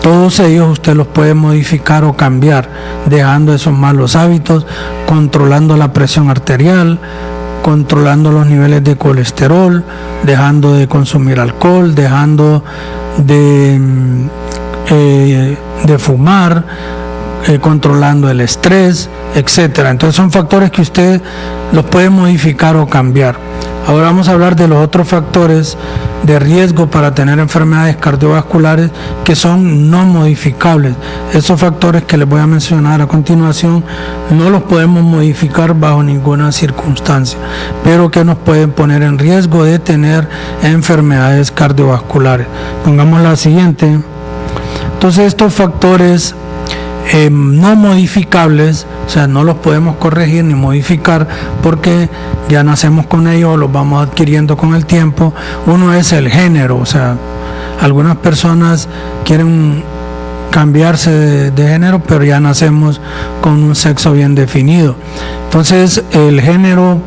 A: todos ellos, usted los puede modificar o cambiar, dejando esos malos hábitos, controlando la presión arterial, controlando los niveles de colesterol, dejando de consumir alcohol, dejando de fumar, controlando el estrés, etcétera. Entonces son factores que usted los puede modificar o cambiar. Ahora vamos a hablar de los otros factores de riesgo para tener enfermedades cardiovasculares que son no modificables. Esos factores que les voy a mencionar a continuación no los podemos modificar bajo ninguna circunstancia, pero que nos pueden poner en riesgo de tener enfermedades cardiovasculares. Pongamos la siguiente. Entonces estos factores no modificables, o sea, no los podemos corregir ni modificar porque ya nacemos con ellos o los vamos adquiriendo con el tiempo. Uno es el género, o sea, algunas personas quieren cambiarse de género, pero ya nacemos con un sexo bien definido. Entonces, el género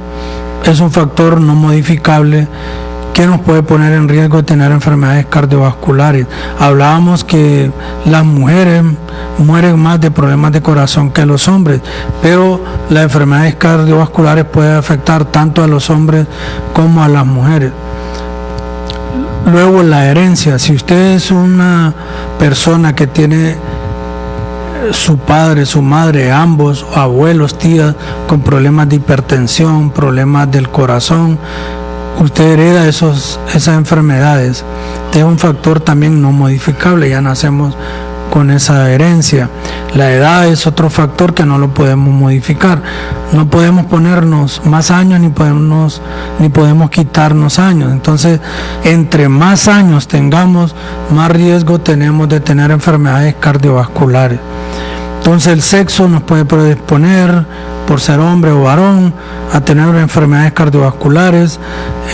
A: es un factor no modificable que nos puede poner en riesgo de tener enfermedades cardiovasculares. Hablábamos que las mujeres mueren más de problemas de corazón que los hombres, pero las enfermedades cardiovasculares pueden afectar tanto a los hombres como a las mujeres. Luego, la herencia. Si usted es una persona que tiene su padre, su madre, ambos, abuelos, tías, con problemas de hipertensión, problemas del corazón, usted hereda esas enfermedades. Este es un factor también no modificable, ya nacemos con esa herencia. La edad es otro factor que no lo podemos modificar. No podemos ponernos más años ni podemos quitarnos años. Entonces, entre más años tengamos, más riesgo tenemos de tener enfermedades cardiovasculares. Entonces, el sexo nos puede predisponer, por ser hombre o varón, a tener enfermedades cardiovasculares,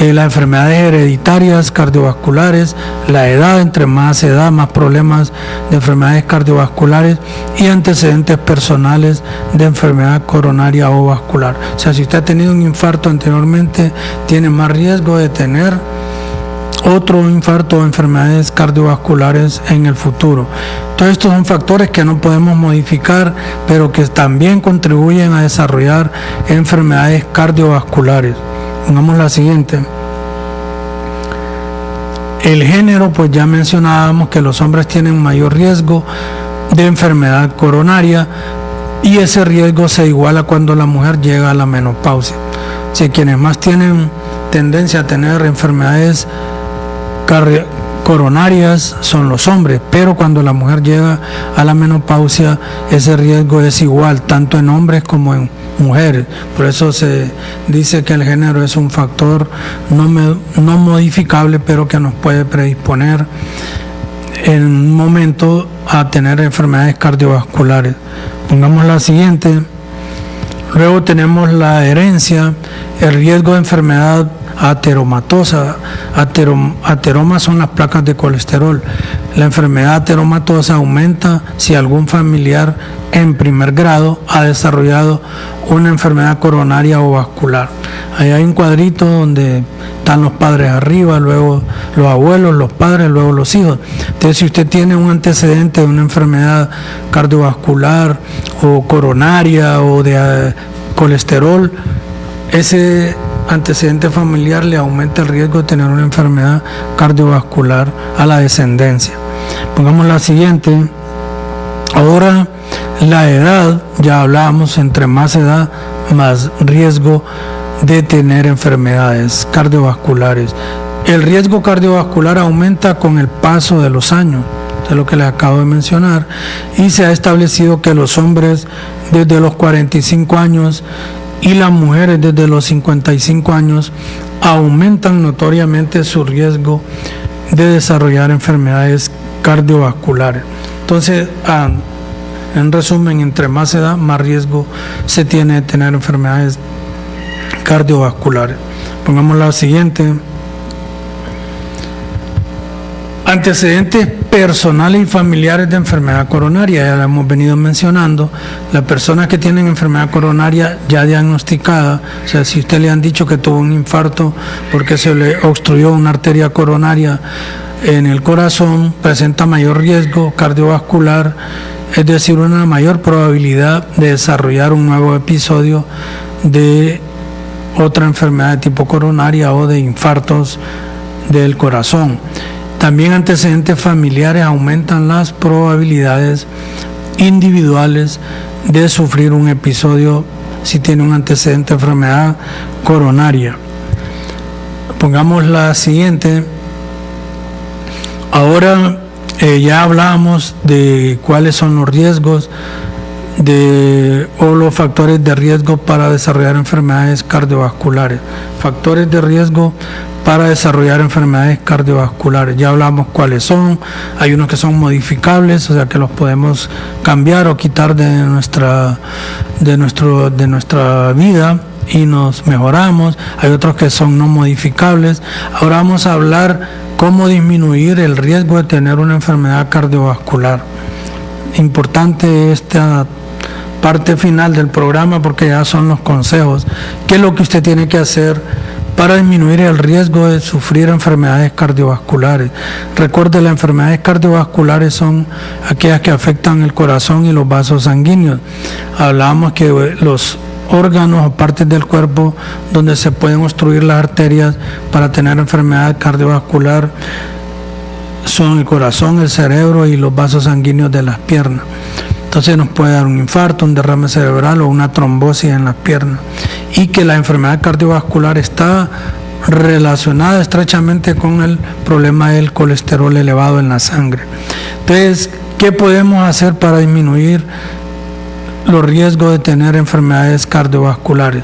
A: las enfermedades hereditarias cardiovasculares, la edad, entre más edad, más problemas de enfermedades cardiovasculares y antecedentes personales de enfermedad coronaria o vascular. O sea, si usted ha tenido un infarto anteriormente, tiene más riesgo de tener otro infarto o enfermedades cardiovasculares en el futuro. Todos estos son factores que no podemos modificar, pero que también contribuyen a desarrollar enfermedades cardiovasculares. Pongamos la siguiente. El género, pues ya mencionábamos que los hombres tienen mayor riesgo de enfermedad coronaria y ese riesgo se iguala cuando la mujer llega a la menopausia. Si quienes más tienen tendencia a tener enfermedades coronarias son los hombres, pero cuando la mujer llega a la menopausia, ese riesgo es igual, tanto en hombres como en mujeres. Por eso se dice que el género es un factor no modificable, pero que nos puede predisponer en un momento a tener enfermedades cardiovasculares. Pongamos la siguiente. Luego tenemos la herencia, el riesgo de enfermedad ateromatosa. Ateromas son las placas de colesterol. La enfermedad ateromatosa aumenta si algún familiar en primer grado ha desarrollado una enfermedad coronaria o vascular. Ahí hay un cuadrito donde están los padres arriba, luego los abuelos, los padres, luego los hijos. Entonces, si usted tiene un antecedente de una enfermedad cardiovascular o coronaria o de colesterol, ese antecedente familiar le aumenta el riesgo de tener una enfermedad cardiovascular a la descendencia. Pongamos la siguiente. Ahora, la edad, ya hablábamos, entre más edad, más riesgo de tener enfermedades cardiovasculares. El riesgo cardiovascular aumenta con el paso de los años, de lo que les acabo de mencionar, y se ha establecido que los hombres desde los 45 años y las mujeres desde los 55 años aumentan notoriamente su riesgo de desarrollar enfermedades cardiovasculares. Entonces, en resumen, entre más edad, más riesgo se tiene de tener enfermedades cardiovasculares. Pongamos la siguiente. Antecedentes personales y familiares de enfermedad coronaria, ya lo hemos venido mencionando. Las personas que tienen enfermedad coronaria ya diagnosticada, o sea, si usted le han dicho que tuvo un infarto porque se le obstruyó una arteria coronaria en el corazón, presenta mayor riesgo cardiovascular, es decir, una mayor probabilidad de desarrollar un nuevo episodio de otra enfermedad de tipo coronaria o de infartos del corazón. También antecedentes familiares aumentan las probabilidades individuales de sufrir un episodio si tiene un antecedente de enfermedad coronaria. Pongamos la siguiente. Ahora ya hablamos de cuáles son los riesgos o los factores de riesgo para desarrollar enfermedades cardiovasculares. Factores de riesgo para desarrollar enfermedades cardiovasculares. Ya hablamos cuáles son. Hay unos que son modificables, o sea que los podemos cambiar o quitar de nuestra vida y nos mejoramos. Hay otros que son no modificables. Ahora vamos a hablar cómo disminuir el riesgo de tener una enfermedad cardiovascular. Importante esta parte final del programa porque ya son los consejos. ¿Qué es lo que usted tiene que hacer para disminuir el riesgo de sufrir enfermedades cardiovasculares? Recuerde, las enfermedades cardiovasculares son aquellas que afectan el corazón y los vasos sanguíneos. Hablábamos que los órganos o partes del cuerpo donde se pueden obstruir las arterias para tener enfermedad cardiovascular son el corazón, el cerebro y los vasos sanguíneos de las piernas. Entonces nos puede dar un infarto, un derrame cerebral o una trombosis en las piernas. Y que la enfermedad cardiovascular está relacionada estrechamente con el problema del colesterol elevado en la sangre. Entonces, ¿qué podemos hacer para disminuir los riesgos de tener enfermedades cardiovasculares?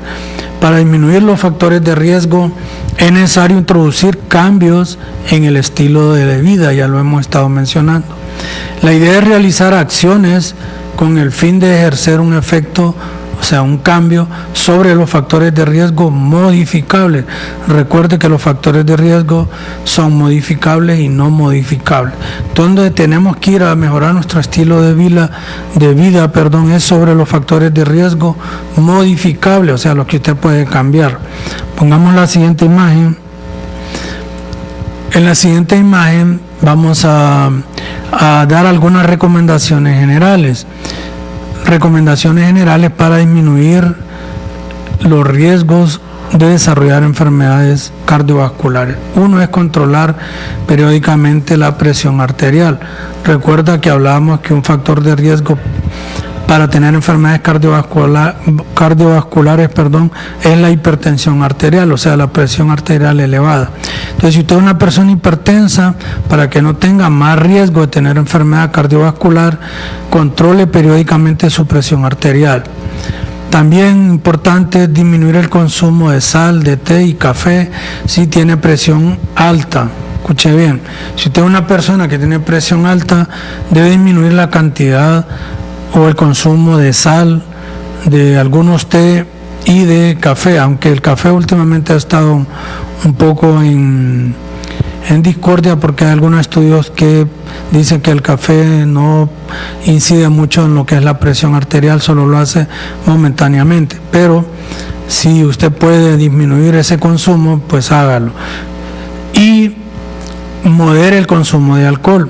A: Para disminuir los factores de riesgo es necesario introducir cambios en el estilo de vida, ya lo hemos estado mencionando. La idea es realizar acciones con el fin de ejercer un efecto, o sea, un cambio sobre los factores de riesgo modificables. Recuerde que los factores de riesgo son modificables y no modificables. Donde tenemos que ir a mejorar nuestro estilo de vida, es sobre los factores de riesgo modificables, o sea, los que usted puede cambiar. Pongamos la siguiente imagen. En la siguiente imagen vamos a dar algunas recomendaciones generales. Recomendaciones generales para disminuir los riesgos de desarrollar enfermedades cardiovasculares. Uno es controlar periódicamente la presión arterial. Recuerda que hablábamos que un factor de riesgo para tener enfermedades cardiovasculares, es la hipertensión arterial, o sea, la presión arterial elevada. Entonces, si usted es una persona hipertensa, para que no tenga más riesgo de tener enfermedad cardiovascular, controle periódicamente su presión arterial. También importante es disminuir el consumo de sal, de té y café si tiene presión alta. Escuche bien, si usted es una persona que tiene presión alta, debe disminuir la cantidad o el consumo de sal, de algunos té y de café, aunque el café últimamente ha estado un poco en discordia, porque hay algunos estudios que dicen que el café no incide mucho en lo que es la presión arterial, solo lo hace momentáneamente, pero si usted puede disminuir ese consumo, pues hágalo. Y modere el consumo de alcohol.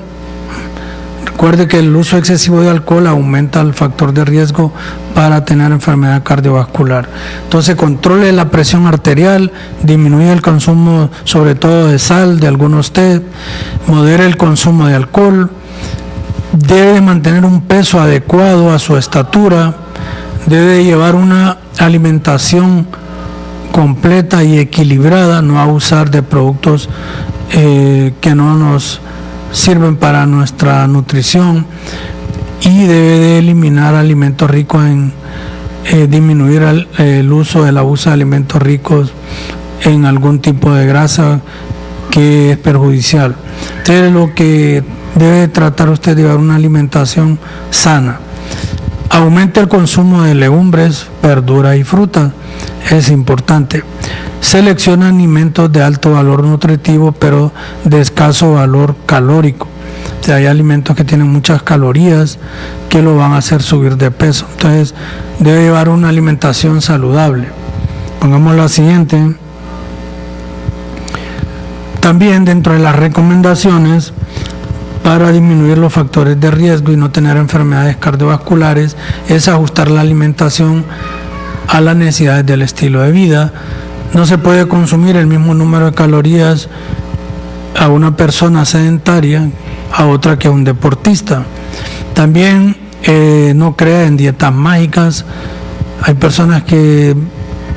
A: Recuerde que el uso excesivo de alcohol aumenta el factor de riesgo para tener enfermedad cardiovascular. Entonces, controle la presión arterial, disminuye el consumo sobre todo de sal, de algunos té, modere el consumo de alcohol, debe mantener un peso adecuado a su estatura, debe llevar una alimentación completa y equilibrada, no abusar de productos que no nos sirven para nuestra nutrición, y debe de eliminar alimentos ricos en disminuir el uso del abuso de alimentos ricos en algún tipo de grasa que es perjudicial. Entonces, lo que debe tratar usted de llevar una alimentación sana. Aumente el consumo de legumbres, verduras y frutas, es importante. Selecciona alimentos de alto valor nutritivo, pero de escaso valor calórico. O sea, hay alimentos que tienen muchas calorías que lo van a hacer subir de peso. Entonces, debe llevar una alimentación saludable. Pongamos la siguiente. También dentro de las recomendaciones para disminuir los factores de riesgo y no tener enfermedades cardiovasculares es ajustar la alimentación a las necesidades del estilo de vida. No se puede consumir el mismo número de calorías a una persona sedentaria a otra que a un deportista. También no crea en dietas mágicas. Hay personas que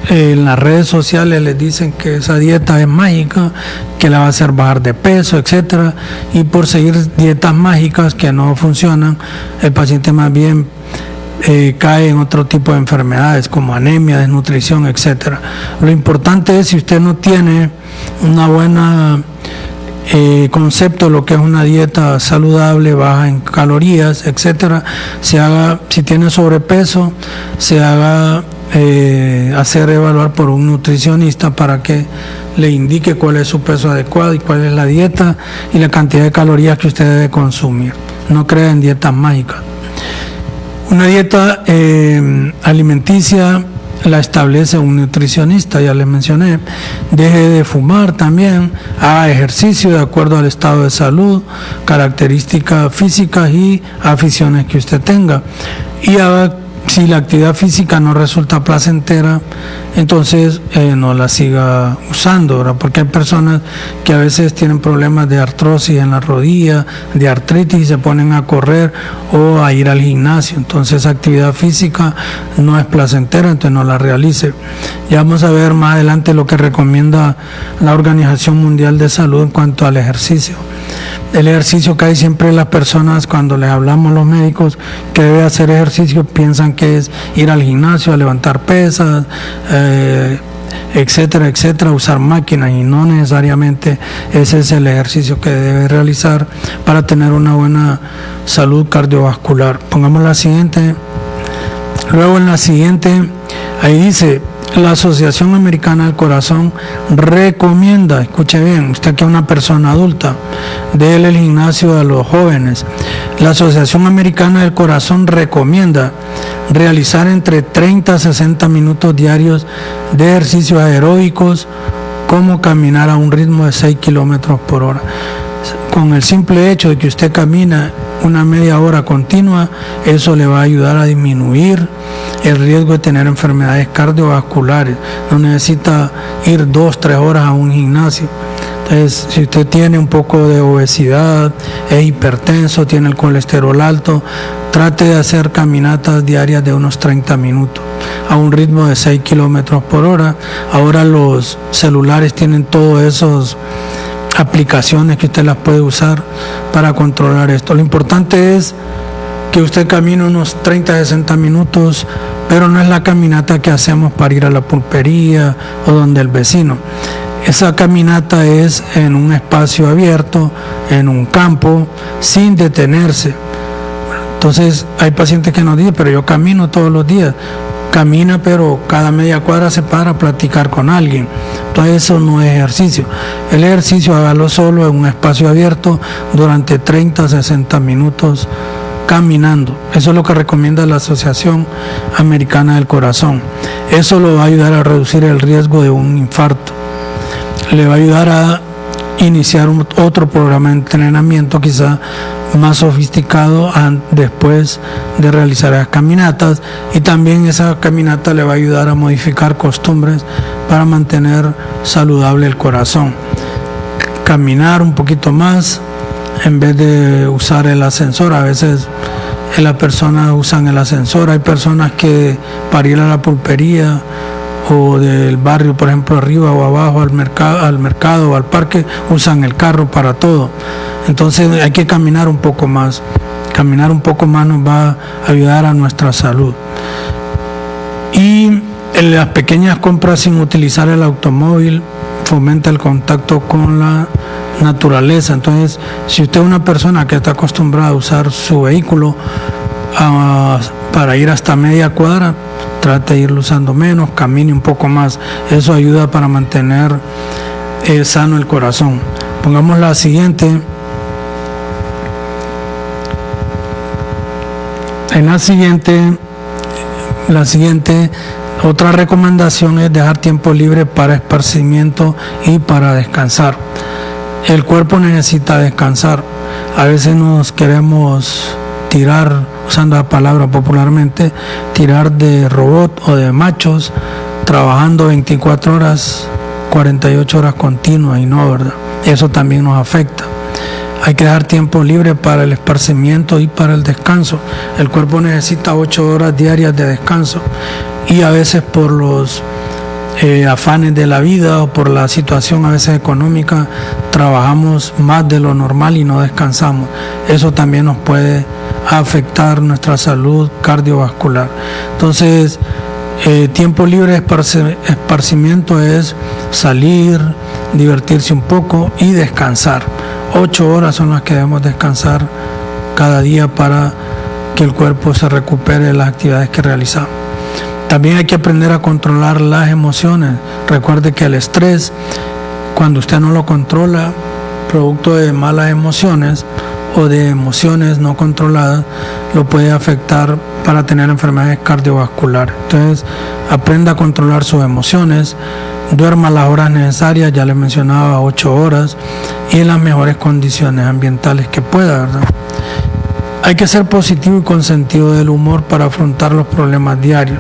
A: en las redes sociales les dicen que esa dieta es mágica, que la va a hacer bajar de peso, etcétera, y por seguir dietas mágicas que no funcionan, el paciente más bien cae en otro tipo de enfermedades como anemia, desnutrición, etcétera. Lo importante es, si usted no tiene una buena concepto de lo que es una dieta saludable, baja en calorías, etcétera, si tiene sobrepeso, se haga hacer evaluar por un nutricionista para que le indique cuál es su peso adecuado y cuál es la dieta y la cantidad de calorías que usted debe consumir. No crea en dietas mágicas. Una dieta alimenticia la establece un nutricionista, ya les mencioné. Deje de fumar también, haga ejercicio de acuerdo al estado de salud, características físicas y aficiones que usted tenga. Y haga, si la actividad física no resulta placentera, entonces no la siga usando, ¿verdad? Porque hay personas que a veces tienen problemas de artrosis en la rodilla, de artritis, y se ponen a correr o a ir al gimnasio. Entonces, esa actividad física no es placentera, entonces no la realice. Ya vamos a ver más adelante lo que recomienda la Organización Mundial de Salud en cuanto al ejercicio. El ejercicio que hay siempre, las personas, cuando les hablamos los médicos que debe hacer ejercicio, piensan que es ir al gimnasio a levantar pesas, etcétera, etcétera, usar máquinas, y no necesariamente ese es el ejercicio que debe realizar para tener una buena salud cardiovascular. Pongamos la siguiente. Luego en la siguiente, ahí dice: la Asociación Americana del Corazón recomienda, escuche bien, usted que es una persona adulta, déle el gimnasio a los jóvenes. La Asociación Americana del Corazón recomienda realizar entre 30 a 60 minutos diarios de ejercicios aeróbicos, como caminar a un ritmo de 6 kilómetros por hora. Con el simple hecho de que usted camina una media hora continua, eso le va a ayudar a disminuir el riesgo de tener enfermedades cardiovasculares. No necesita ir 2-3 horas a un gimnasio. Entonces, si usted tiene un poco de obesidad, es hipertenso, tiene el colesterol alto, trate de hacer caminatas diarias de unos 30 minutos a un ritmo de 6 kilómetros por hora. Ahora los celulares tienen todas esas aplicaciones que usted las puede usar para controlar esto. Lo importante es que usted camine unos 30-60 minutos, pero no es la caminata que hacemos para ir a la pulpería o donde el vecino. Esa caminata es en un espacio abierto, en un campo, sin detenerse. Entonces hay pacientes que nos dicen, pero yo camino todos los días. Camina, pero cada media cuadra se para a platicar con alguien. Entonces eso no es ejercicio. El ejercicio hágalo solo en un espacio abierto durante 30-60 minutos caminando. Eso es lo que recomienda la Asociación Americana del Corazón. Eso lo va a ayudar a reducir el riesgo de un infarto. Le va a ayudar a iniciar otro programa de entrenamiento quizá más sofisticado después de realizar las caminatas, y también esa caminata le va a ayudar a modificar costumbres para mantener saludable el corazón. Caminar un poquito más en vez de usar el ascensor. A veces las personas usan el ascensor. Hay personas que para ir a la pulpería o del barrio, por ejemplo, arriba o abajo al mercado o al parque, usan el carro para todo. Entonces hay que caminar un poco más. Caminar un poco más nos va a ayudar a nuestra salud. Y en las pequeñas compras sin utilizar el automóvil fomenta el contacto con la naturaleza. Entonces, si usted es una persona que está acostumbrada a usar su vehículo para ir hasta media cuadra, trate de irlo usando menos, camine un poco más. Eso ayuda para mantener sano el corazón. Pongamos la siguiente. En la siguiente, otra recomendación es dejar tiempo libre para esparcimiento y para descansar. El cuerpo necesita descansar. A veces nos queremos tirar, usando la palabra popularmente, tirar de robot o de machos, trabajando 24 horas, 48 horas continuas, y no, ¿verdad? Eso también nos afecta. Hay que dejar tiempo libre para el esparcimiento y para el descanso. El cuerpo necesita 8 horas diarias de descanso, y a veces por los afanes de la vida o por la situación a veces económica trabajamos más de lo normal y no descansamos. Eso también nos puede afectar nuestra salud cardiovascular. Entonces, tiempo libre de esparcimiento es salir, divertirse un poco y descansar. 8 horas son las que debemos descansar cada día para que el cuerpo se recupere de las actividades que realizamos. También hay que aprender a controlar las emociones. Recuerde que el estrés, cuando usted no lo controla, producto de malas emociones o de emociones no controladas, lo puede afectar para tener enfermedades cardiovasculares. Entonces, aprenda a controlar sus emociones, duerma las horas necesarias, ya les mencionaba, 8 horas, y en las mejores condiciones ambientales que pueda, ¿verdad? Hay que ser positivo y con sentido del humor para afrontar los problemas diarios.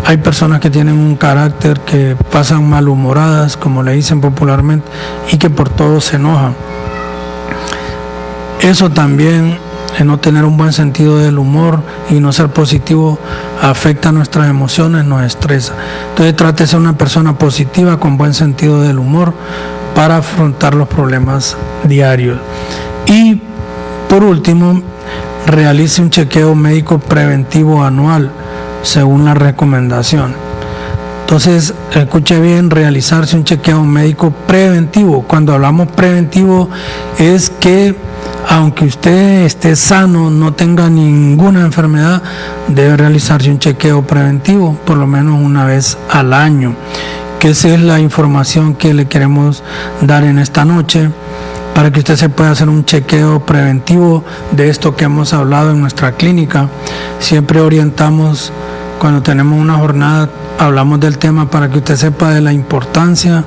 A: Hay personas que tienen un carácter que pasan malhumoradas, como le dicen popularmente, y que por todo se enojan. Eso también, no tener un buen sentido del humor y no ser positivo, afecta nuestras emociones, nos estresa. Entonces trate de ser una persona positiva con buen sentido del humor para afrontar los problemas diarios. Y por último, realice un chequeo médico preventivo anual según la recomendación. Entonces, escuche bien, realizarse un chequeo médico preventivo. Cuando hablamos preventivo es que aunque usted esté sano, no tenga ninguna enfermedad, debe realizarse un chequeo preventivo por lo menos una vez al año. Que esa es la información que le queremos dar en esta noche, para que usted se pueda hacer un chequeo preventivo de esto que hemos hablado en nuestra clínica. Siempre orientamos, cuando tenemos una jornada, hablamos del tema para que usted sepa de la importancia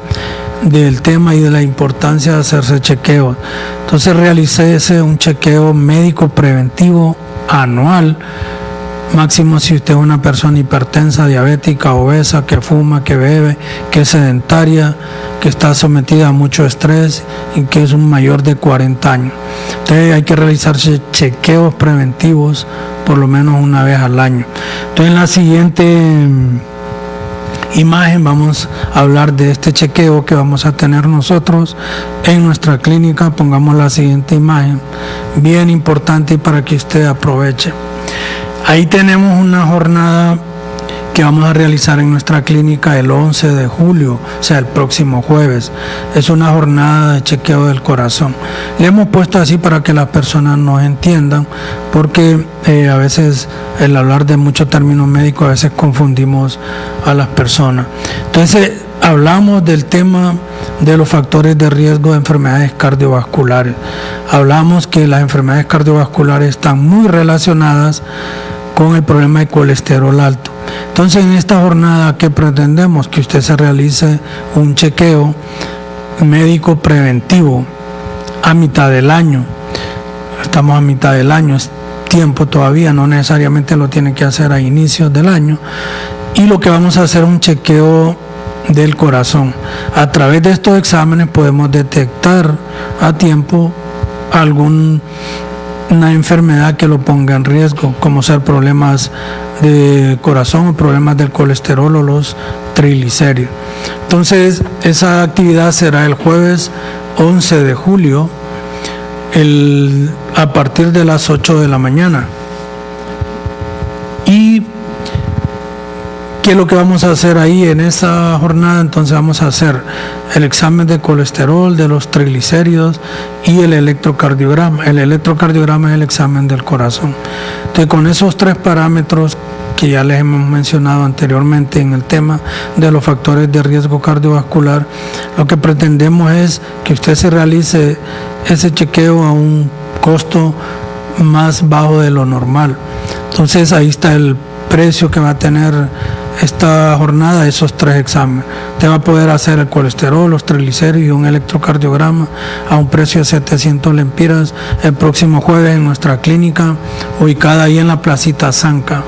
A: del tema y de la importancia de hacerse chequeos. Entonces realícese un chequeo médico preventivo anual, máximo si usted es una persona hipertensa, diabética, obesa, que fuma, que bebe, que es sedentaria, que está sometida a mucho estrés y que es un mayor de 40 años. Entonces hay que realizarse chequeos preventivos por lo menos una vez al año. Entonces en la siguiente imagen vamos a hablar de este chequeo que vamos a tener nosotros en nuestra clínica. Pongamos la siguiente imagen, bien importante para que usted aproveche. Ahí tenemos una jornada que vamos a realizar en nuestra clínica el 11 de julio, o sea, el próximo jueves. Es una jornada de chequeo del corazón. Le hemos puesto así para que las personas nos entiendan, porque a veces el hablar de muchos términos médicos a veces confundimos a las personas. Entonces, hablamos del tema de los factores de riesgo de enfermedades cardiovasculares. Hablamos que las enfermedades cardiovasculares están muy relacionadas con el problema de colesterol alto. Entonces, en esta jornada, ¿qué pretendemos? Que usted se realice un chequeo médico preventivo a mitad del año. Estamos a mitad del año, es tiempo todavía, no necesariamente lo tiene que hacer a inicios del año. Y lo que vamos a hacer es un chequeo del corazón. A través de estos exámenes podemos detectar a tiempo una enfermedad que lo ponga en riesgo, como ser problemas de corazón o problemas del colesterol o los triglicéridos. Entonces, esa actividad será el jueves 11 de julio a partir de las 8 de la mañana. Y ¿qué es lo que vamos a hacer ahí en esa jornada? Entonces vamos a hacer el examen de colesterol, de los triglicéridos y el electrocardiograma. El electrocardiograma es el examen del corazón. Entonces, con esos tres parámetros que ya les hemos mencionado anteriormente en el tema de los factores de riesgo cardiovascular, lo que pretendemos es que usted se realice ese chequeo a un costo más bajo de lo normal. Entonces, ahí está el precio que va a tener esta jornada, esos tres exámenes. Usted va a poder hacer el colesterol, los triglicéridos y un electrocardiograma a un precio de 700 lempiras el próximo jueves en nuestra clínica, ubicada ahí en la Placita Zanca.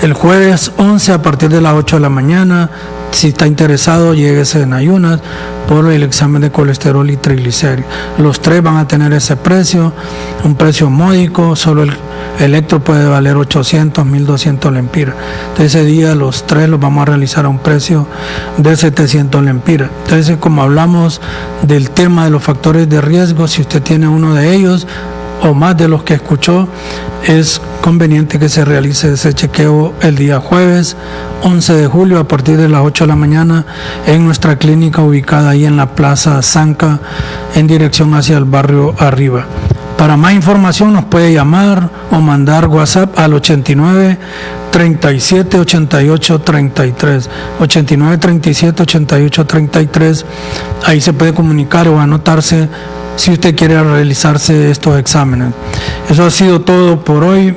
A: El jueves 11 a partir de las 8 de la mañana. Si está interesado, lléguese en ayunas por el examen de colesterol y triglicéridos. Los tres van a tener ese precio, un precio módico. Solo el electro puede valer 800, 1200 lempiras. Entonces, ese día los tres los vamos a realizar a un precio de 700 lempiras. Entonces, como hablamos del tema de los factores de riesgo, si usted tiene uno de ellos o más de los que escuchó, es conveniente que se realice ese chequeo el día jueves 11 de julio a partir de las 8 de la mañana en nuestra clínica ubicada ahí en la Plaza Zanca en dirección hacia el barrio Arriba. Para más información nos puede llamar o mandar WhatsApp al 89 37 88 33 89 37 88 33. Ahí se puede comunicar o anotarse si usted quiere realizarse estos exámenes. Eso ha sido todo por hoy.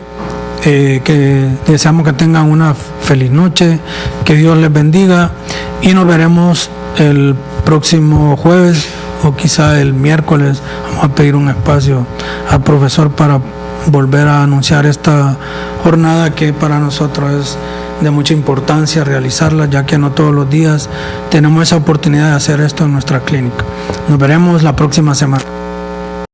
A: Que deseamos que tengan una feliz noche, que Dios les bendiga y nos veremos el próximo jueves o quizá el miércoles. Vamos a pedir un espacio al profesor para volver a anunciar esta jornada que para nosotros es de mucha importancia realizarla, ya que no todos los días tenemos esa oportunidad de hacer esto en nuestra clínica. Nos veremos la próxima semana.